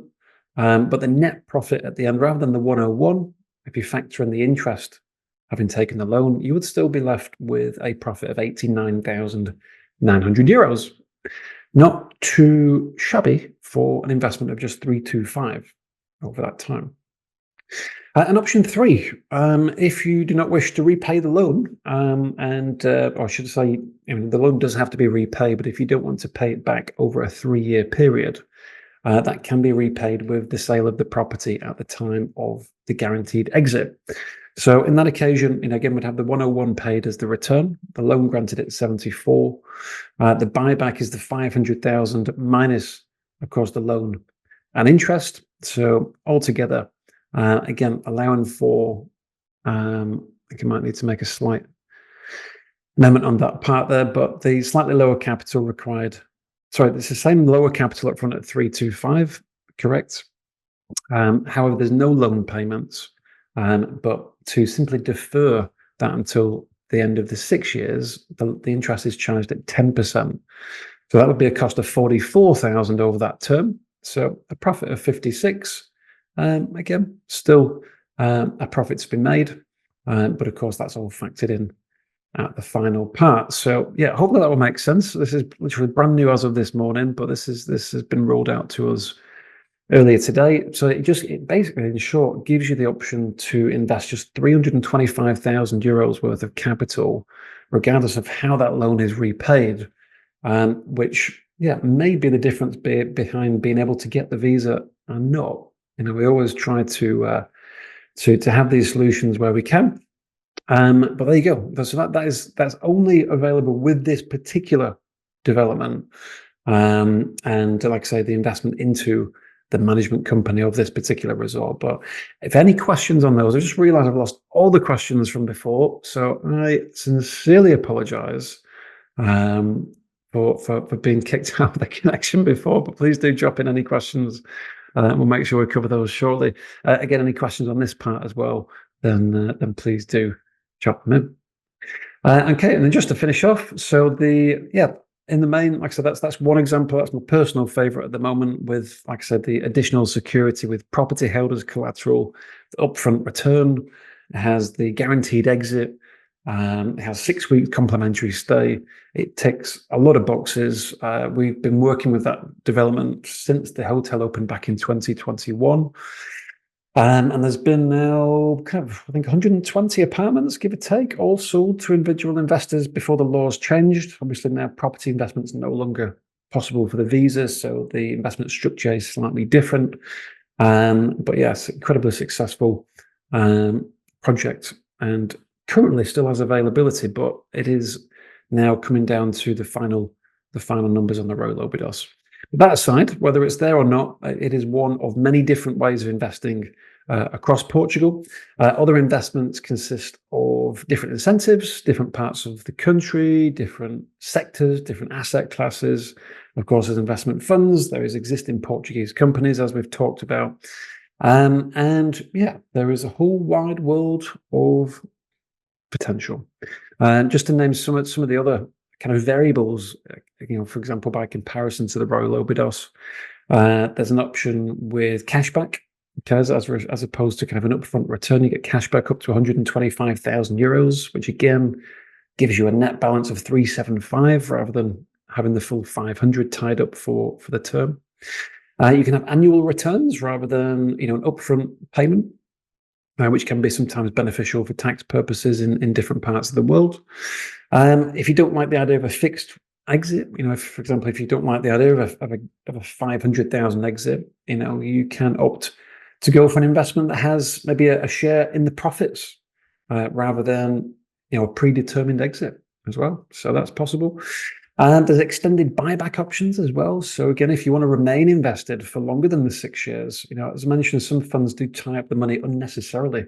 but the net profit at the end, rather than the 101, if you factor in the interest having taken the loan, you would still be left with a profit of €89,900. Not too shabby for an investment of just 325 over that time. And option three, if you do not wish to repay the loan, or should I say, the loan does have to be repaid, but if you don't want to pay it back over a 3-year period, that can be repaid with the sale of the property at the time of the guaranteed exit. So in that occasion, again, we'd have the 101 paid as the return, the loan granted at 74. The buyback is the 500,000 minus, of course, the loan and interest. So altogether, again, allowing for, I think I might need to make a slight amendment on that part there, but the slightly lower capital required. Sorry, it's the same lower capital up front at 325, correct? However, there's no loan payments, but to simply defer that until the end of the 6 years, the interest is charged at 10%. So that would be a cost of 44,000 over that term. So a profit of 56. Again, still a profit to be made, but of course that's all factored in at the final part. So yeah, hopefully that will make sense. This is literally brand new as of this morning, but this has been rolled out to us earlier today. So it basically, in short, gives you the option to invest just 325,000 euros worth of capital, regardless of how that loan is repaid, which may be the difference behind being able to get the visa and not. We always try to have these solutions where we can. But there you go. So that's only available with this particular development, and like I say, the investment into the management company of this particular resort. But if any questions on those, I just realized I've lost all the questions from before, so I sincerely apologize for being kicked out of the connection before. But please do drop in any questions. We'll make sure we cover those shortly. Again, any questions on this part as well, then please do drop them in. Okay, and then just to finish off, so in the main, like I said, that's one example. That's my personal favorite at the moment, with, like I said, the additional security with property held as collateral, the upfront return. It has the guaranteed exit. It has 6 weeks complimentary stay. It ticks a lot of boxes. We've been working with that development since the hotel opened back in 2021. And there's been now I think 120 apartments, give or take, all sold to individual investors before the laws changed. Obviously now property investments are no longer possible for the visa, so the investment structure is slightly different. But yes, incredibly successful project, and currently still has availability, but it is now coming down to the final numbers on the roll, Obidos. That aside, whether it's there or not, it is one of many different ways of investing across Portugal. Other investments consist of different incentives, different parts of the country, different sectors, different asset classes. Of course, there's investment funds, there is existing Portuguese companies, as we've talked about. And there is a whole wide world of potential. Just to name some of the other kind of variables, for example, by comparison to the Royal Obidos, there's an option with cashback, because as opposed to kind of an upfront return, you get cashback up to 125,000 euros, which again gives you a net balance of 375 rather than having the full 500 tied up for the term. You can have annual returns rather than an upfront payment, which can be sometimes beneficial for tax purposes in different parts of the world. If you don't like the idea of a fixed exit, for example, if you don't like the idea of a 500,000 exit, you can opt to go for an investment that has maybe a share in the profits rather than a predetermined exit as well. So that's possible. And there's extended buyback options as well. So again, if you want to remain invested for longer than the 6 years, as I mentioned, some funds do tie up the money unnecessarily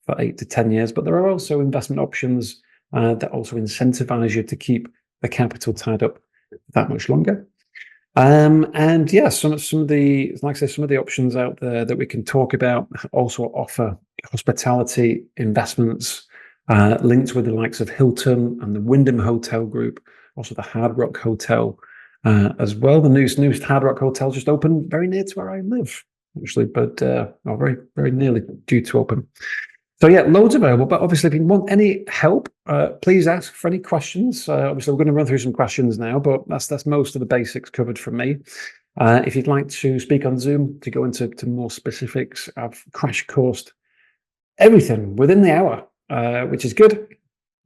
for 8 to 10 years, but there are also investment options that also incentivize you to keep the capital tied up that much longer. And yeah, some of the, like I say, some of the options out there that we can talk about also offer hospitality investments linked with the likes of Hilton and the Wyndham Hotel Group, also the Hard Rock Hotel as well. The newest Hard Rock Hotel just opened very near to where I live, actually, but very, very nearly due to open. So yeah, loads available. But obviously, if you want any help, please ask for any questions. Obviously, we're going to run through some questions now, but that's most of the basics covered from me. If you'd like to speak on Zoom to go into more specifics, I've crash coursed everything within the hour, which is good.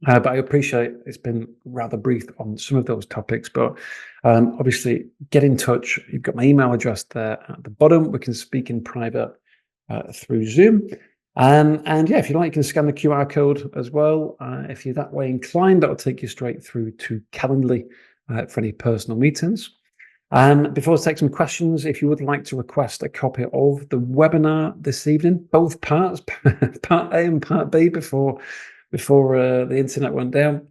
But I appreciate it's been rather brief on some of those topics. But obviously, get in touch. You've got my email address there at the bottom. We can speak in private through Zoom. And yeah, if you like, you can scan the QR code as well. If you're that way inclined, that'll take you straight through to Calendly for any personal meetings. Before I take some questions, if you would like to request a copy of the webinar this evening, both parts, part A and part B, before the internet went down,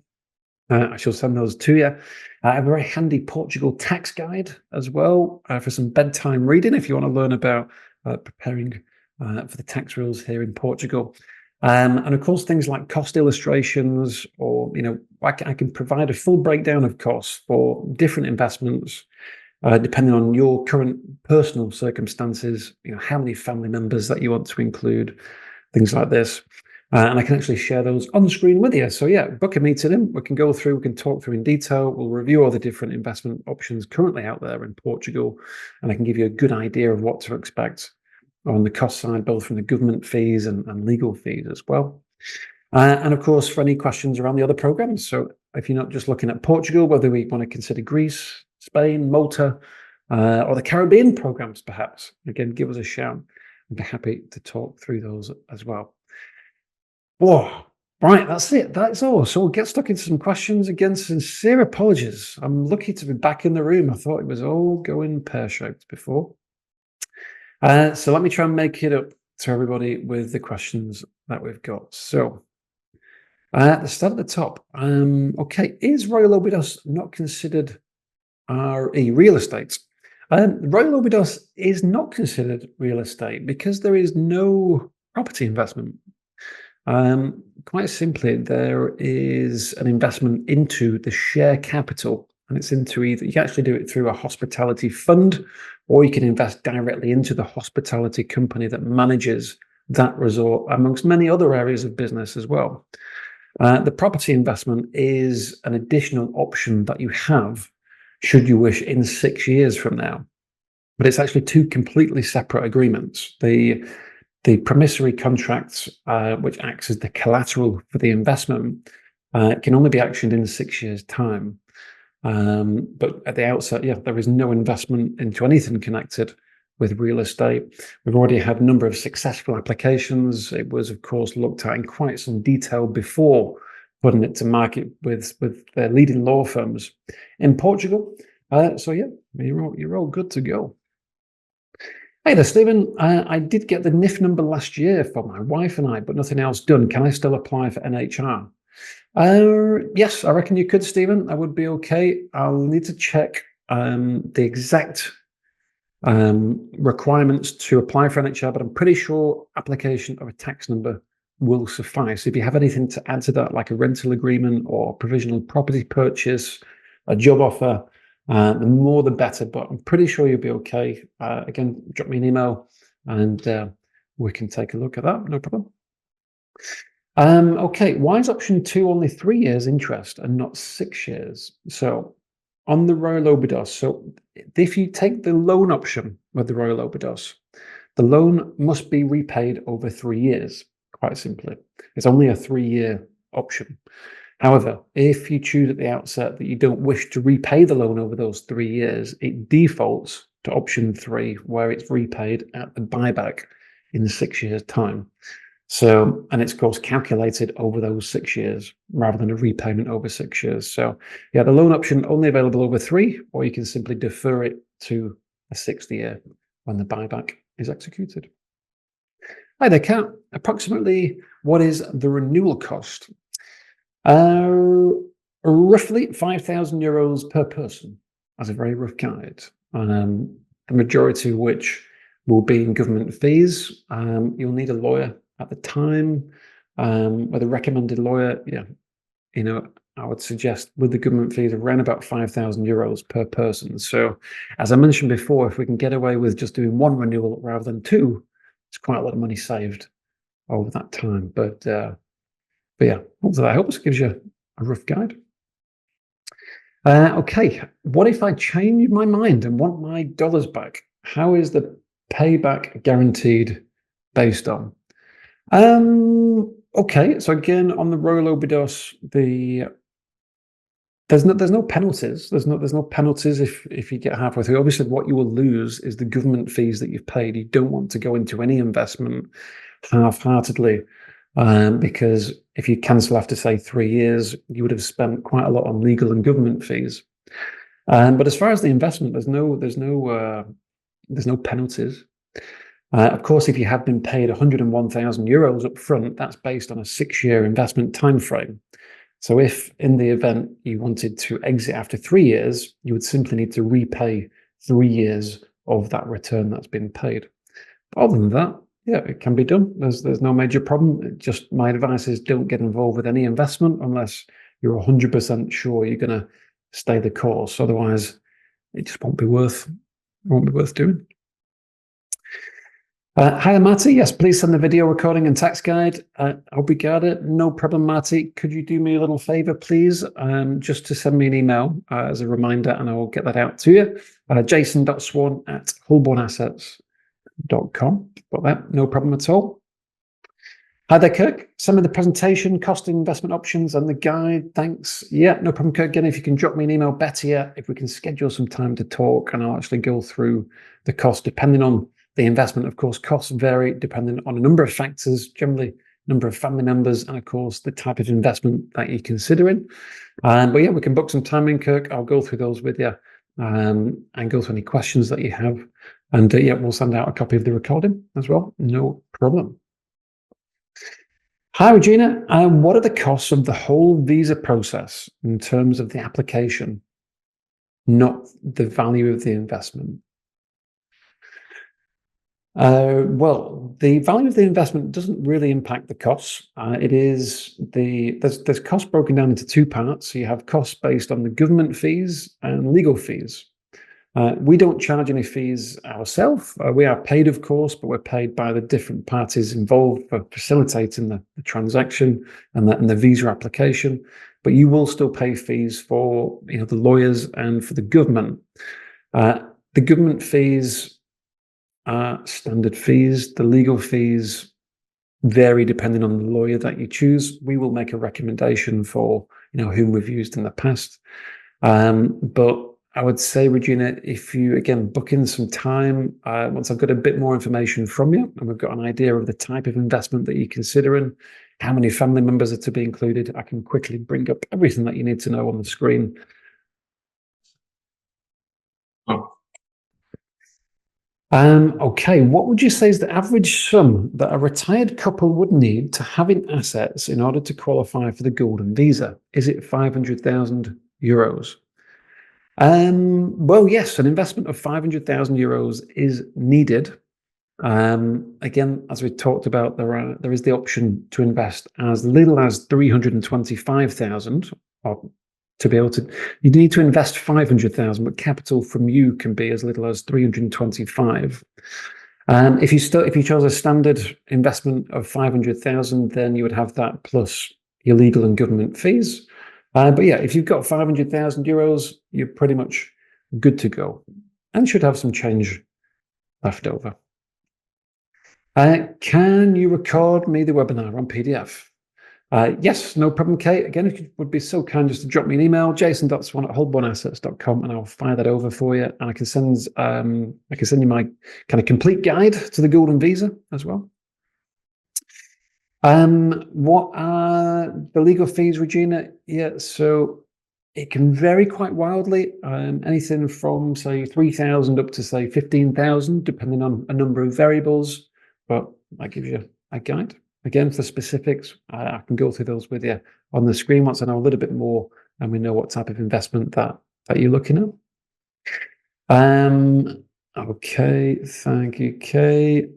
I shall send those to you. I have a very handy Portugal tax guide as well for some bedtime reading if you want to learn about preparing for the tax rules here in Portugal. And of course, things like cost illustrations, or I can provide a full breakdown of costs for different investments, depending on your current personal circumstances. How many family members that you want to include, things like this. And I can actually share those on screen with you. So yeah, book a meeting in. We can go through, we can talk through in detail. We'll review all the different investment options currently out there in Portugal, and I can give you a good idea of what to expect on the cost side, both from the government fees and legal fees as well. And of course, for any questions around the other programs. So if you're not just looking at Portugal, whether we want to consider Greece, Spain, Malta, or the Caribbean programs, perhaps, again, give us a shout. I'd be happy to talk through those as well. Whoa, right, that's it. That's all. So we'll get stuck into some questions. Again, sincere apologies. I'm lucky to be back in the room. I thought it was all going pear-shaped before. So let me try and make it up to everybody with the questions that we've got. So let's start at the top. Okay, is Royal Obidos not considered RE real estate? Royal Obidos is not considered real estate because there is no property investment. Quite simply, there is an investment into the share capital, and it's into either, you can actually do it through a hospitality fund, or you can invest directly into the hospitality company that manages that resort, amongst many other areas of business as well. The property investment is an additional option that you have, should you wish, in 6 years from now. But it's actually two completely separate agreements. The promissory contract, which acts as the collateral for the investment, can only be actioned in 6 years' time. But at the outset, yeah, there is no investment into anything connected with real estate. We've already had a number of successful applications. It was, of course, looked at in quite some detail before putting it to market with their leading law firms in Portugal. So yeah, you're all good to go. Hey there, Stephen. I did get the NIF number last year for my wife and I, but nothing else done. Can I still apply for NHR? Yes, I reckon you could, Stephen. That would be okay. I'll need to check the exact requirements to apply for NHR, but I'm pretty sure application of a tax number will suffice. If you have anything to add to that, like a rental agreement or provisional property purchase, a job offer, the more the better, but I'm pretty sure you'll be okay. Again, drop me an email and we can take a look at that, no problem. Okay, why is option 2 only 3 years interest and not 6 years? So on the Royal Obidos, so if you take the loan option with the Royal Obidos, the loan must be repaid over 3 years, quite simply. It's only a 3-year option. However, if you choose at the outset that you don't wish to repay the loan over those 3 years, it defaults to option 3, where it's repaid at the buyback in 6 years' time. So, and it's of course calculated over those 6 years rather than a repayment over 6 years. So yeah, the loan option only available over 3, or you can simply defer it to a 6th year when the buyback is executed. Hi there, Kat. Approximately what is the renewal cost? Roughly €5,000 per person as a very rough guide. The majority of which will be in government fees. You'll need a lawyer at the time, with a recommended lawyer. I would suggest with the government fees around about €5,000 per person. So as I mentioned before, if we can get away with just doing one renewal rather than 2, it's quite a lot of money saved over that time. But yeah, hopefully that helps, gives you a rough guide. Okay, what if I change my mind and want my dollars back? How is the payback guaranteed based on? Okay, so again, on the Royal Obidos, there's no penalties. There's no penalties if you get halfway through. Obviously, what you will lose is the government fees that you've paid. You don't want to go into any investment half-heartedly, because if you cancel after, say, 3 years, you would have spent quite a lot on legal and government fees. But as far as the investment, there's no penalties. Of course, if you have been paid €101,000 up front, that's based on a 6-year investment timeframe. So if in the event you wanted to exit after 3 years, you would simply need to repay 3 years of that return that's been paid. Other than that, yeah, it can be done. There's no major problem. Just my advice is don't get involved with any investment unless you're 100% sure you're going to stay the course. Otherwise, it just won't be worth doing. Hi, Marty. Yes, please send the video recording and tax guide. Obrigado. No problem, Marty. Could you do me a little favor, please? Just to send me an email as a reminder, and I will get that out to you. jason.swan@holbornassets.com. Got that? No problem at all. Hi there, Kirk. Some of the presentation, cost investment options, and the guide. Thanks. Yeah, no problem, Kirk. Again, if you can drop me an email, better yet, if we can schedule some time to talk, and I'll actually go through the cost depending on the investment. Of course, costs vary depending on a number of factors, generally number of family members, and of course, the type of investment that you're considering. But yeah, we can book some time in, Kirk. I'll go through those with you and go through any questions that you have. And yeah, we'll send out a copy of the recording as well. No problem. Hi, Regina. What are the costs of the whole visa process in terms of the application, not the value of the investment? Well, the value of the investment doesn't really impact the costs. There's costs broken down into two parts. So you have costs based on the government fees and legal fees. We don't charge any fees ourselves. We are paid, of course, but we're paid by the different parties involved for facilitating the transaction and the visa application. But you will still pay fees for the lawyers and for the government. The government fees are standard fees. The legal fees vary depending on the lawyer that you choose. We will make a recommendation for whom we've used in the past. But I would say, Regina, if you, again, book in some time, once I've got a bit more information from you and we've got an idea of the type of investment that you're considering, how many family members are to be included, I can quickly bring up everything that you need to know on the screen. Okay, what would you say is the average sum that a retired couple would need to have in assets in order to qualify for the Golden Visa? Is it €500,000? Well, yes, an investment of €500,000 is needed. Again, as we talked about, there is the option to invest as little as 325,000, or to be able to, you need to invest 500,000, but capital from you can be as little as 325. If you chose a standard investment of 500,000, then you would have that plus your legal and government fees. But yeah, if you've got €500,000, you're pretty much good to go and should have some change left over. Can you record me the webinar on PDF? Yes, no problem, Kate. Again, if you would be so kind just to drop me an email, jason.swan@holbornassets.com, and I'll fire that over for you. And I can send you my kind of complete guide to the Golden Visa as well. What are the legal fees, Regina? Yeah, so it can vary quite wildly. Anything from, say, 3,000 up to, say, 15,000, depending on a number of variables. But that gives you a guide. Again, for specifics, I can go through those with you on the screen once I know a little bit more and we know what type of investment that you're looking at. Okay, thank you, Kay.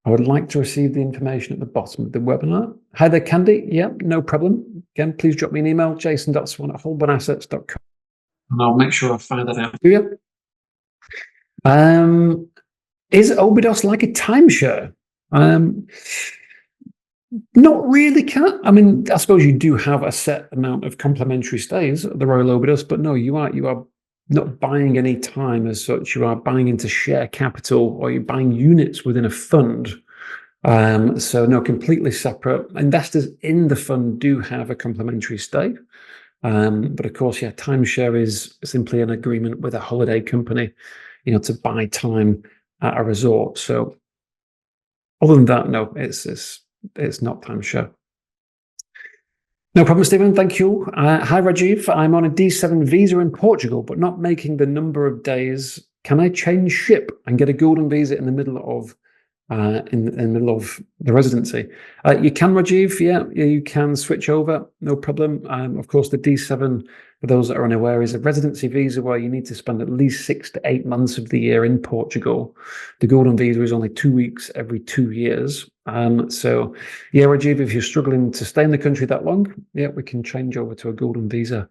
I would like to receive the information at the bottom of the webinar. Hi there, Candy. Yeah, no problem. Again, please drop me an email, jason.swan@holbornassets.com. And I'll make sure I find that out for you. Is Obidos like a timeshare? Not really, Kat. I mean, I suppose you do have a set amount of complimentary stays at the Royal Obidos, but no, you are not buying any time as such. You are buying into share capital, or you're buying units within a fund. So no, completely separate. Investors in the fund do have a complimentary stay. But of course, yeah, timeshare is simply an agreement with a holiday company, to buy time at a resort. So Other than that, no, it's not timeshare. No problem, Stephen. Thank you. Hi, Rajiv. I'm on a D7 visa in Portugal, but not making the number of days. Can I change ship and get a golden visa in the middle of the residency? You can, Rajiv. Yeah, you can switch over. No problem. Of course, the D7, for those that are unaware, is a residency visa where you need to spend at least 6 to 8 months of the year in Portugal. The golden visa is only 2 weeks every 2 years. So, yeah, Rajiv, if you're struggling to stay in the country that long, yeah, we can change over to a golden visa.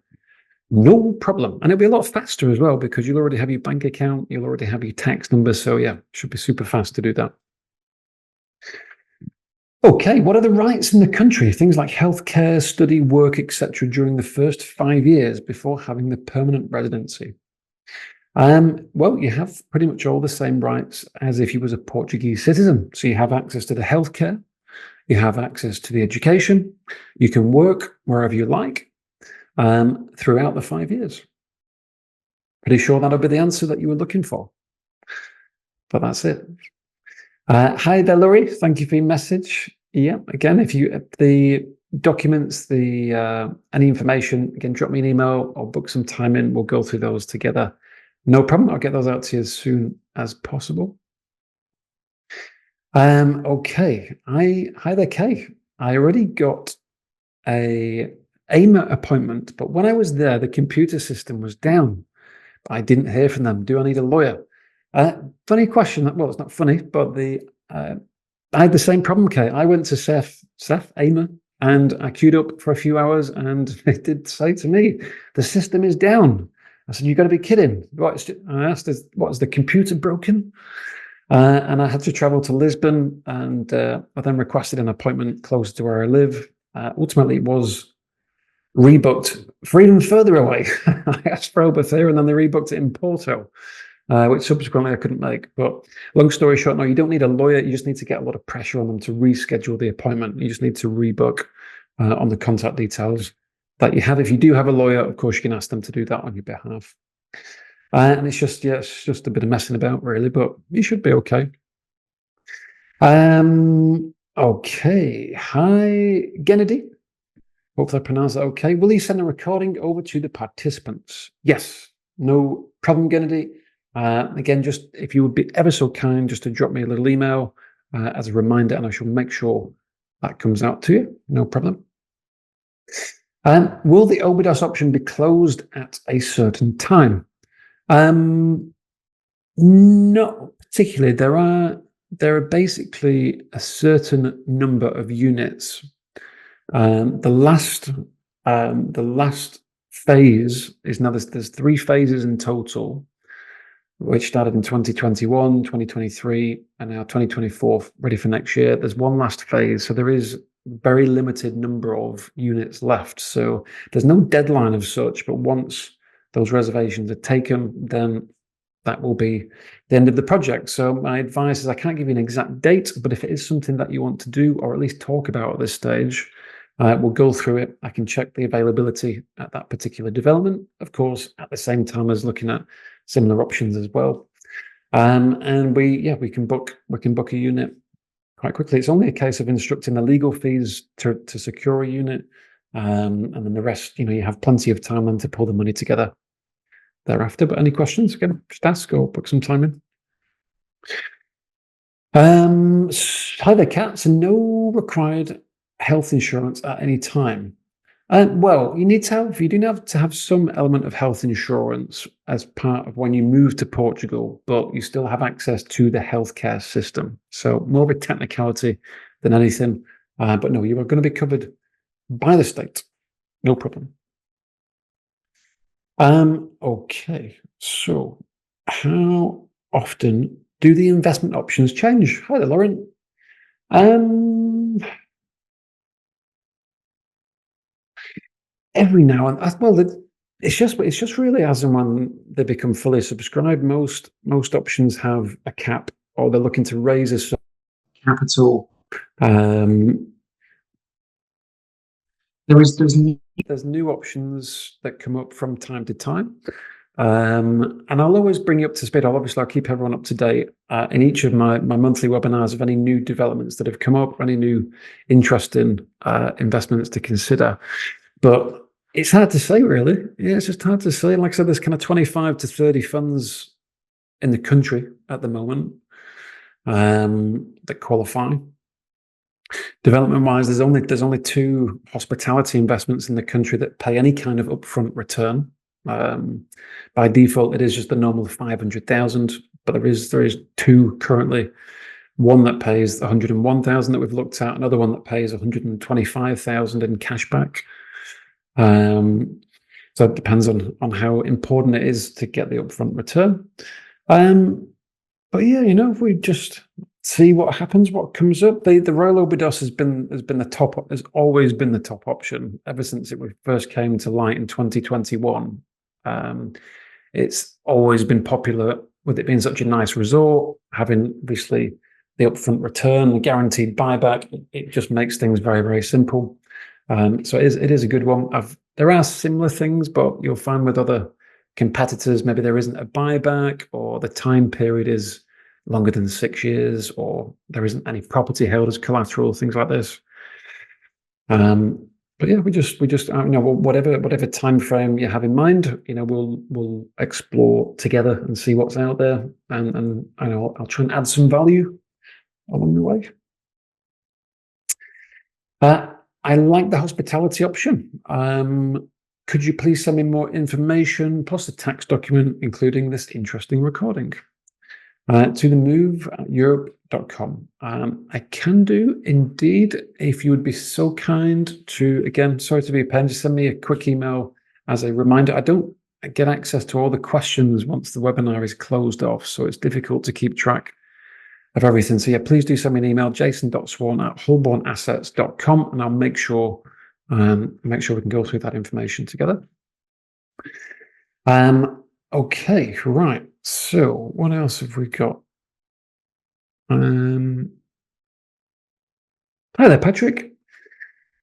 No problem. And it'll be a lot faster as well because you'll already have your bank account, you'll already have your tax number. So, yeah, should be super fast to do that. Okay, what are the rights in the country? Things like healthcare, study, work, etc. during the first 5 years before having the permanent residency. Well, you have pretty much all the same rights as if you was a Portuguese citizen. So you have access to the healthcare, you have access to the education, you can work wherever you like throughout the 5 years. Pretty sure that'll be the answer that you were looking for. But that's it. Hi there, Laurie. Thank you for your message. Yeah, again, if the documents, any information, again, drop me an email or book some time in. We'll go through those together. No problem. I'll get those out to you as soon as possible. Okay. Hi there, Kay. I already got a AIMA appointment, but when I was there, the computer system was down. I didn't hear from them. Do I need a lawyer? Funny question. Well, it's not funny, but I had the same problem, Kay. I went to Seth AIMA, and I queued up for a few hours, and it did say to me, the system is down. I said, "You got to be kidding!" I asked, "What is the computer broken?" And I had to travel to Lisbon, and I then requested an appointment closer to where I live. Ultimately, it was rebooked for even further away. I asked for Albufeira, and then they rebooked it in Porto, which subsequently I couldn't make. But long story short, no, you don't need a lawyer. You just need to get a lot of pressure on them to reschedule the appointment. You just need to rebook on the contact details that you have. If you do have a lawyer, of course, you can ask them to do that on your behalf. And it's just a bit of messing about, really, but you should be okay. Okay. Hi, Gennady. Hopefully I pronounced that okay. Will you send a recording over to the participants? Yes, no problem, Gennady. Again, just if you would be ever so kind, just to drop me a little email as a reminder, and I shall make sure that comes out to you. No problem. Will the Obidos option be closed at a certain time? Not particularly. There are basically a certain number of units. The last phase is now there's 3 phases in total, which started in 2021, 2023, and now 2024, ready for next year. There's one last phase, so there is very limited number of units left. So there's no deadline of such, but once those reservations are taken, then that will be the end of the project. So my advice is I can't give you an exact date, but if it is something that you want to do or at least talk about at this stage, we'll go through it. I can check the availability at that particular development, of course, at the same time as looking at similar options as well. And we can book a unit quite quickly. It's only a case of instructing the legal fees to secure a unit, and then the rest, you have plenty of time then to pull the money together thereafter. But any questions, again, just ask or book some time in. Hi there, Kat. So no required health insurance at any time. Well, you do have to have some element of health insurance as part of when you move to Portugal, but you still have access to the healthcare system. So more of a technicality than anything. But no, you are going to be covered by the state. No problem. Okay, so how often do the investment options change? Hi there, Lauren. Every now and it's just really as and when they become fully subscribed. Most options have a cap, or they're looking to raise a capital. There's new options that come up from time to time. And I'll always bring you up to speed. I'll keep everyone up to date in each of my monthly webinars of any new developments that have come up, any new interesting investments to consider. But it's hard to say, really. Yeah, it's just hard to say. Like I said, there's kind of 25 to 30 funds in the country at the moment that qualify. Development-wise, there's only 2 hospitality investments in the country that pay any kind of upfront return. By default, it is just the normal 500,000, but there is 2 currently. One that pays 101,000 that we've looked at, another one that pays 125,000 in cashback. So it depends on how important it is to get the upfront return. But yeah, if we just see what happens, what comes up. The Royal Obidos has always been the top option ever since it first came to light in 2021. It's always been popular with it being such a nice resort, having obviously the upfront return, the guaranteed buyback. It just makes things very, very simple. So it is a good one. There are similar things, but you'll find with other competitors, maybe there isn't a buyback, or the time period is longer than 6 years, or there isn't any property held as collateral, things like this. But yeah, we just whatever time frame you have in mind, we'll explore together and see what's out there, and I'll try and add some value along the way. I like the hospitality option. Could you please send me more information plus a tax document, including this interesting recording? To the move europe.com. I can do indeed, if you would be so kind to, again, sorry to be a pain, just send me a quick email as a reminder. I don't get access to all the questions once the webinar is closed off, so it's difficult to keep track of everything. So yeah, please do send me an email, jason.swan@holbornassets.com, and I'll make sure we can go through that information together. Okay, right. So what else have we got? Hi there, Patrick.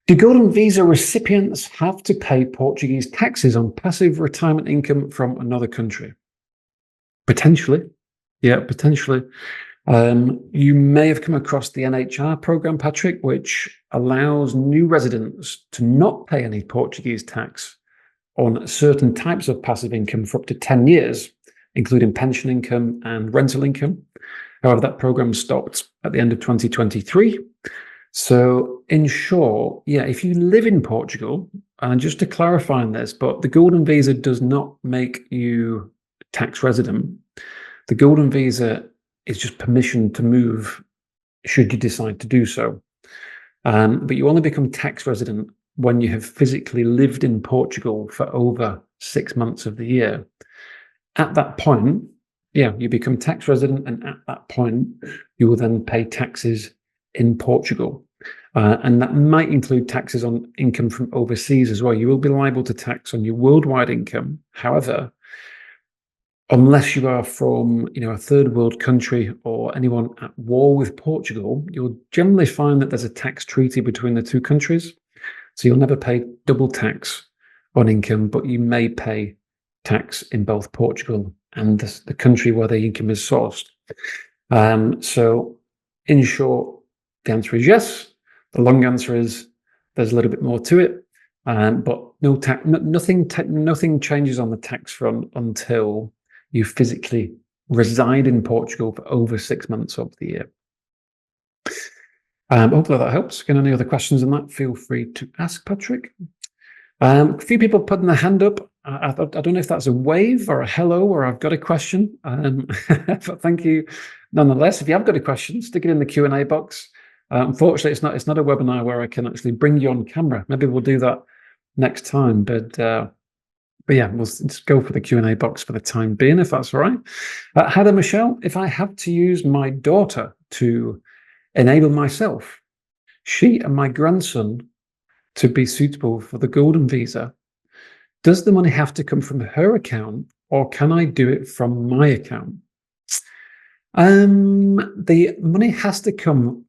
Do Golden Visa recipients have to pay Portuguese taxes on passive retirement income from another country? Potentially. Yeah, potentially. You may have come across the NHR program, Patrick, which allows new residents to not pay any Portuguese tax on certain types of passive income for up to 10 years, including pension income and rental income. However, that program stopped at the end of 2023. So in short, yeah, if you live in Portugal, and just to clarify on this, but the Golden Visa does not make you tax resident. The Golden Visa is just permission to move should you decide to do so. But you only become tax resident when you have physically lived in Portugal for over 6 months of the year. At that point, yeah, you become tax resident, and at that point, you will then pay taxes in Portugal. And that might include taxes on income from overseas as well. You will be liable to tax on your worldwide income. However, unless you are from a third world country or anyone at war with Portugal, you'll generally find that there's a tax treaty between the two countries. So you'll never pay double tax on income, but you may pay tax in both Portugal and the country where the income is sourced. So in short, the answer is yes. The long answer is there's a little bit more to it, but nothing changes on the tax front until you physically reside in Portugal for over 6 months of the year. Hopefully that helps. Again, any other questions on that, feel free to ask, Patrick. A few people putting their hand up. I don't know if that's a wave or a hello or I've got a question, but thank you nonetheless. If you have got a question, stick it in the Q&A box. Unfortunately, it's not a webinar where I can actually bring you on camera. Maybe we'll do that next time, but yeah, we'll just go for the Q&A box for the time being, if that's all right. Hi there, Michelle. If I have to use my daughter to enable myself, she and my grandson, to be suitable for the Golden Visa, does the money have to come from her account, or can I do it from my account? The money has to come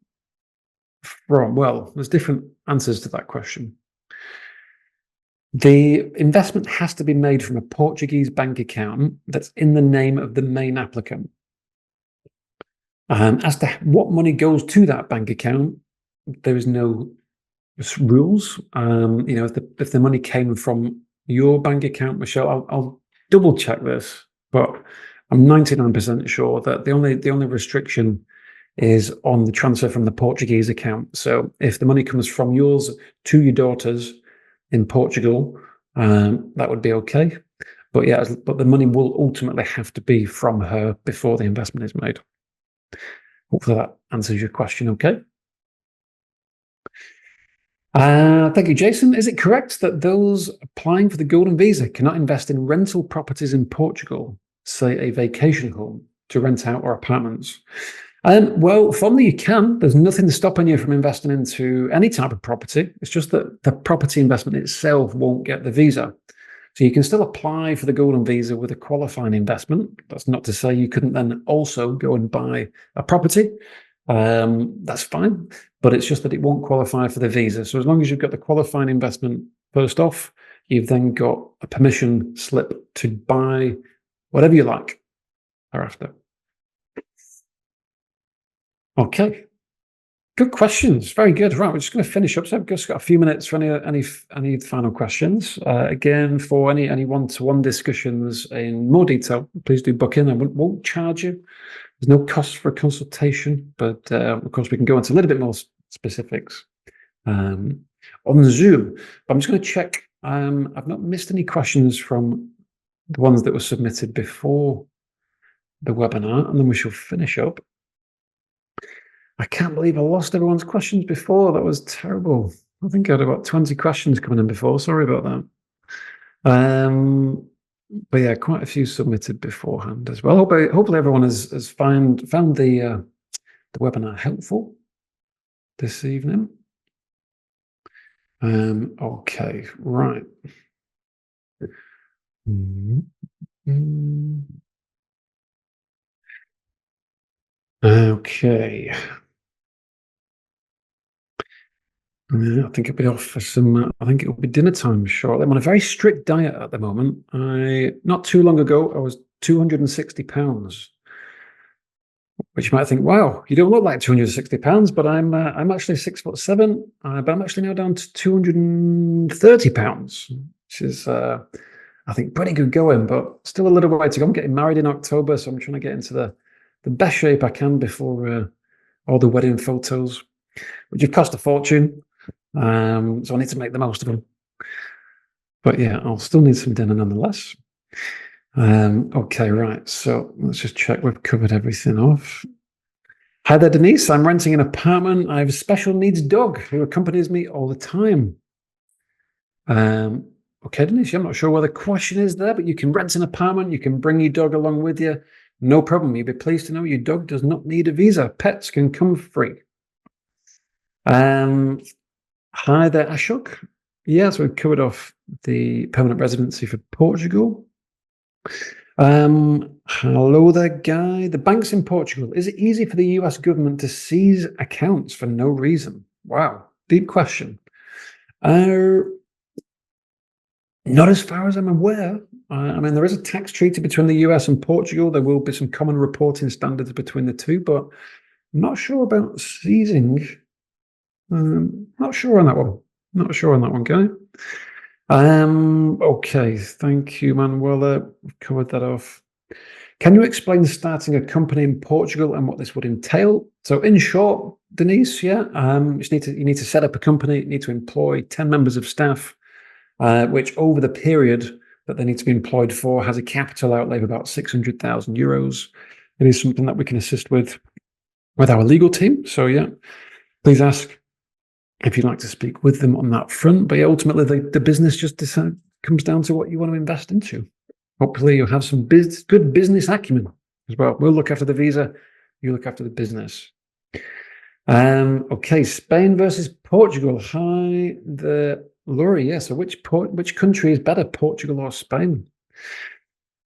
from, well, there's different answers to that question. The investment has to be made from a Portuguese bank account that's in the name of the main applicant. As to what money goes to that bank account, there is no rules. If the money came from your bank account, Michelle, I'll double check this, but I'm 99% sure that the only restriction is on the transfer from the Portuguese account. So if the money comes from yours to your daughters in Portugal, that would be okay. But yeah, but the money will ultimately have to be from her before the investment is made. Hopefully that answers your question okay. Thank you, Jason. Is it correct that those applying for the Golden Visa cannot invest in rental properties in Portugal, say a vacation home, to rent out or apartments? Well, formally you can. There's nothing stopping you from investing into any type of property. It's just that the property investment itself won't get the visa. So you can still apply for the Golden Visa with a qualifying investment. That's not to say you couldn't then also go and buy a property. That's fine, but it's just that it won't qualify for the visa. So as long as you've got the qualifying investment first off, you've then got a permission slip to buy whatever you like thereafter. Okay, good questions. Very good. Right, we're just going to finish up. So I've just got a few minutes for any final questions. Again, for any one-to-one discussions in more detail, please do book in. I won't charge you. There's no cost for a consultation, but of course we can go into a little bit more specifics on Zoom. But I'm just going to check. I've not missed any questions from the ones that were submitted before the webinar, and then we shall finish up. I can't believe I lost everyone's questions before. That was terrible. I think I had about 20 questions coming in before. Sorry about that. But yeah, quite a few submitted beforehand as well. Hopefully everyone has found the webinar helpful this evening. Okay, right. Okay. I think it'll be off for some. I think it'll be dinner time shortly. I'm on a very strict diet at the moment. Not too long ago, I was 260 pounds, which you might think, "Wow, you don't look like 260 pounds," but I'm actually 6'7", but I'm actually now down to 230 pounds, which is I think pretty good going, but still a little way to go. I'm getting married in October, so I'm trying to get into the best shape I can before all the wedding photos, which have cost a fortune. So I need to make the most of them. But yeah, I'll still need some dinner nonetheless. Okay, right. So let's just check we've covered everything off. Hi there, Denise. I'm renting an apartment. I have a special needs dog who accompanies me all the time. Okay, Denise, I'm not sure what the question is there, but you can rent an apartment. You can bring your dog along with you. No problem. You'll be pleased to know your dog does not need a visa. Pets can come free. Hi there, Ashok. Yes, we've covered off the permanent residency for Portugal. Hello there, Guy. The banks in Portugal. Is it easy for the US government to seize accounts for no reason? Wow, deep question. Not as far as I'm aware. I mean, there is a tax treaty between the US and Portugal. There will be some common reporting standards between the two, but I'm not sure about seizing. Not sure on that one. Not sure on that one, Guy. Okay, thank you, Manuela. We've covered that off. Can you explain starting a company in Portugal and what this would entail? So, in short, Denise, yeah, you need to set up a company. You need to employ 10 members of staff, which over the period that they need to be employed for has a capital outlay of about 600,000 euros. It is something that we can assist with our legal team. So, yeah, please ask if you'd like to speak with them on that front. But yeah, ultimately, the business just comes down to what you want to invest into. Hopefully, you'll have some good business acumen as well. We'll look after the visa. You look after the business. Okay, Spain versus Portugal. Hi, Laurie. Yeah, so which country is better, Portugal or Spain?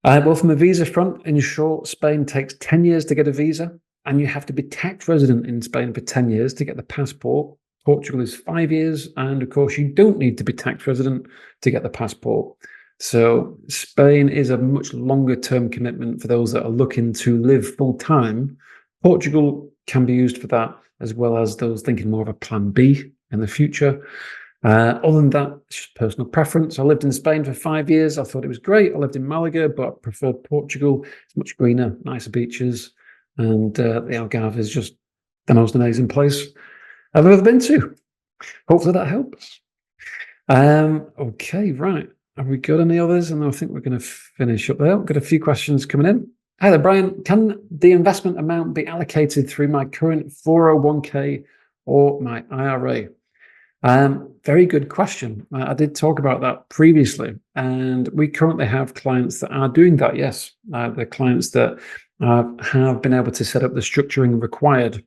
Well, from the visa front, in short, Spain takes 10 years to get a visa, and you have to be tax resident in Spain for 10 years to get the passport. Portugal is 5 years, and of course, you don't need to be tax resident to get the passport. So Spain is a much longer term commitment for those that are looking to live full time. Portugal can be used for that, as well as those thinking more of a plan B in the future. Other than that, it's just personal preference. I lived in Spain for 5 years. I thought it was great. I lived in Malaga, but I preferred Portugal. It's much greener, nicer beaches, and the Algarve is just the most amazing place I've ever been to. Hopefully that helps. Okay, right. Have we got any others? And I think we're going to finish up there. We've got a few questions coming in. Hi there, Brian. Can the investment amount be allocated through my current 401k or my IRA? Very good question. I did talk about that previously, and we currently have clients that are doing that. Yes, the clients that have been able to set up the structuring required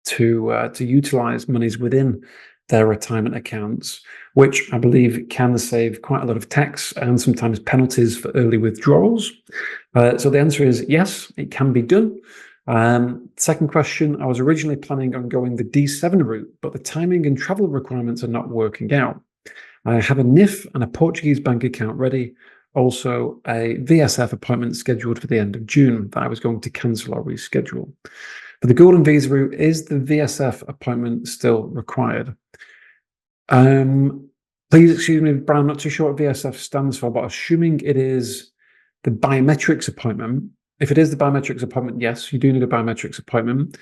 to utilize monies within their retirement accounts, which I believe can save quite a lot of tax and sometimes penalties for early withdrawals. So the answer is yes, it can be done. Second question, I was originally planning on going the D7 route, but the timing and travel requirements are not working out. I have a NIF and a Portuguese bank account ready. Also, a VSF appointment scheduled for the end of June that I was going to cancel or reschedule. For the Golden Visa route, is the VSF appointment still required? Please excuse me, Brian, I'm not too sure what VSF stands for, but assuming it is the biometrics appointment. If it is the biometrics appointment, yes, you do need a biometrics appointment.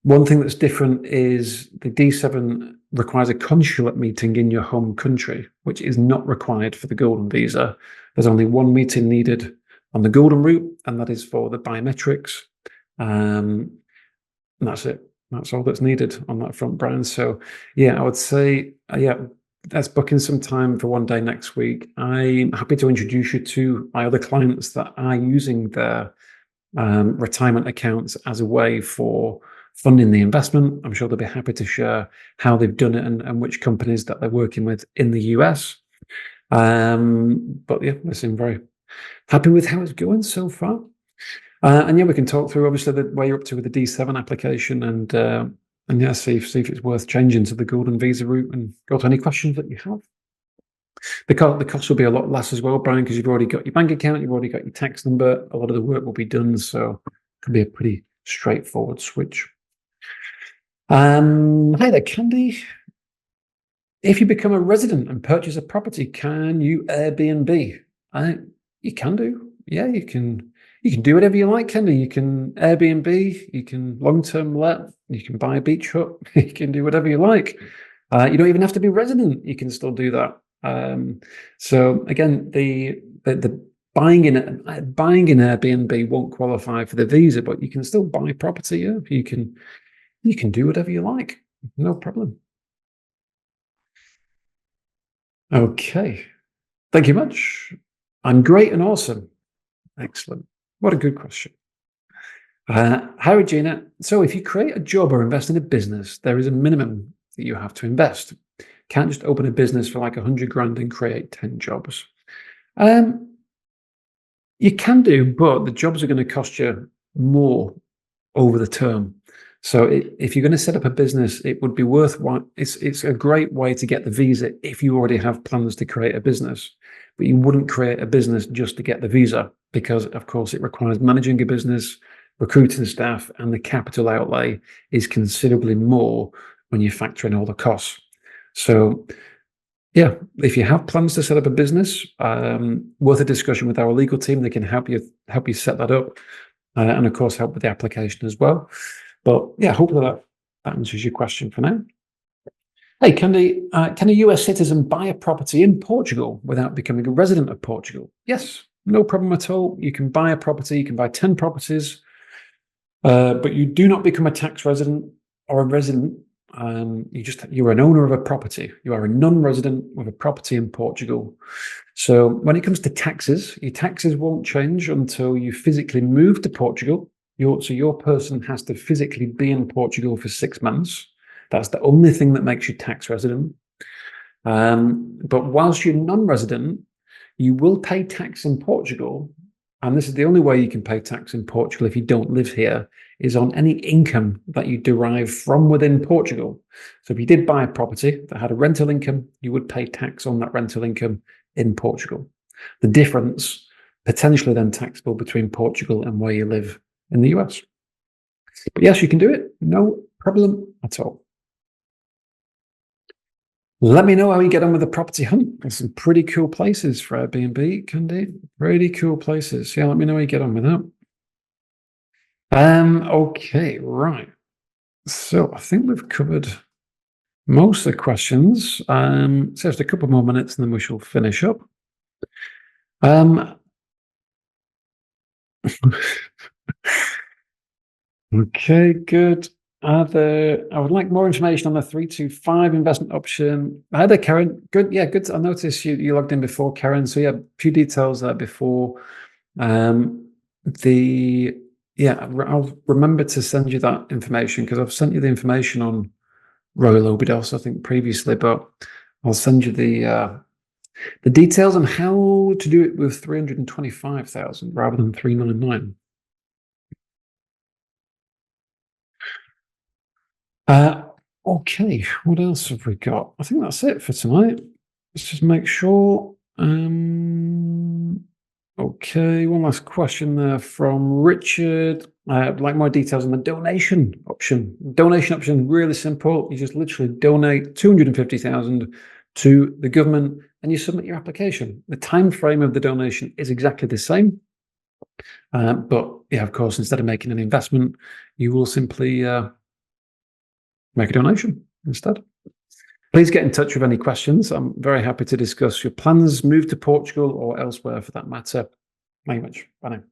One thing that's different is the D7 requires a consulate meeting in your home country, which is not required for the Golden Visa. There's only one meeting needed on the Golden route, and that is for the biometrics. And that's it. That's all that's needed on that front, Brian. So, yeah, I would say, let's book in some time for one day next week. I'm happy to introduce you to my other clients that are using their retirement accounts as a way for funding the investment. I'm sure they'll be happy to share how they've done it and which companies that they're working with in the US. But yeah, they seem very happy with how it's going so far. And yeah, we can talk through obviously where you're up to with the D7 application and yeah, see if it's worth changing to the Golden Visa route and go to any questions that you have. The cost will be a lot less as well, Brian, because you've already got your bank account, you've already got your tax number. A lot of the work will be done, so it could be a pretty straightforward switch. Hi there, Candy. If you become a resident and purchase a property, can you Airbnb? You can do. Yeah, you can do whatever you like, Candy. You can Airbnb, you can long-term let, you can buy a beach hut, you can do whatever you like. You don't even have to be resident. You can still do that. So again, the buying in Airbnb won't qualify for the visa, but you can still buy property. Yeah, you can do whatever you like, no problem. Okay, thank you much. I'm great and awesome. Excellent. What a good question. Hi, Regina. So if you create a job or invest in a business, there is a minimum that you have to invest. Can't just open a business for like 100 grand and create 10 jobs. You can do, but the jobs are going to cost you more over the term. So if you're going to set up a business, it would be worthwhile. It's a great way to get the visa if you already have plans to create a business. But you wouldn't create a business just to get the visa because, of course, it requires managing a business, recruiting staff, and the capital outlay is considerably more when you factor in all the costs. So, yeah, if you have plans to set up a business, worth a discussion with our legal team. They can help you set that up, and of course, help with the application as well. But yeah, hopefully that answers your question for now. Hey, can a US citizen buy a property in Portugal without becoming a resident of Portugal? Yes, no problem at all. You can buy a property, you can buy 10 properties, but you do not become a tax resident or a resident. You're an owner of a property. You are a non-resident with a property in Portugal. So when it comes to taxes, your taxes won't change until you physically move to Portugal. Your person has to physically be in Portugal for 6 months. That's the only thing that makes you tax resident. But whilst you're non-resident, you will pay tax in Portugal and this is the only way you can pay tax in Portugal if you don't live here, is on any income that you derive from within Portugal. So if you did buy a property that had a rental income, you would pay tax on that rental income in Portugal. The difference potentially then taxable between Portugal and where you live in the US. But yes, you can do it, no problem at all. Let me know how you get on with the property hunt. There's some pretty cool places for Airbnb, Candy. Pretty cool places. Yeah, let me know how you get on with that. Okay, right. So I think we've covered most of the questions. So just a couple more minutes and then we shall finish up. Okay, good. I would like more information on the 325 investment option. Hi there, Karen. Good. Yeah, good. I noticed you logged in before, Karen. So yeah, a few details there before. I'll remember to send you that information because I've sent you the information on Royal Obidos, I think previously, but I'll send you the details on how to do it with 325,000 rather than 399. Okay, what else have we got? I think that's it for tonight. Let's just make sure. Okay, one last question there from Richard. I'd like more details on the donation option. Donation option, really simple. You just literally donate 250,000 to the government and you submit your application. The time frame of the donation is exactly the same. But yeah, of course, instead of making an investment, you will simply make a donation instead. Please get in touch with any questions. I'm very happy to discuss your plans, move to Portugal or elsewhere for that matter. Thank you much. Bye now.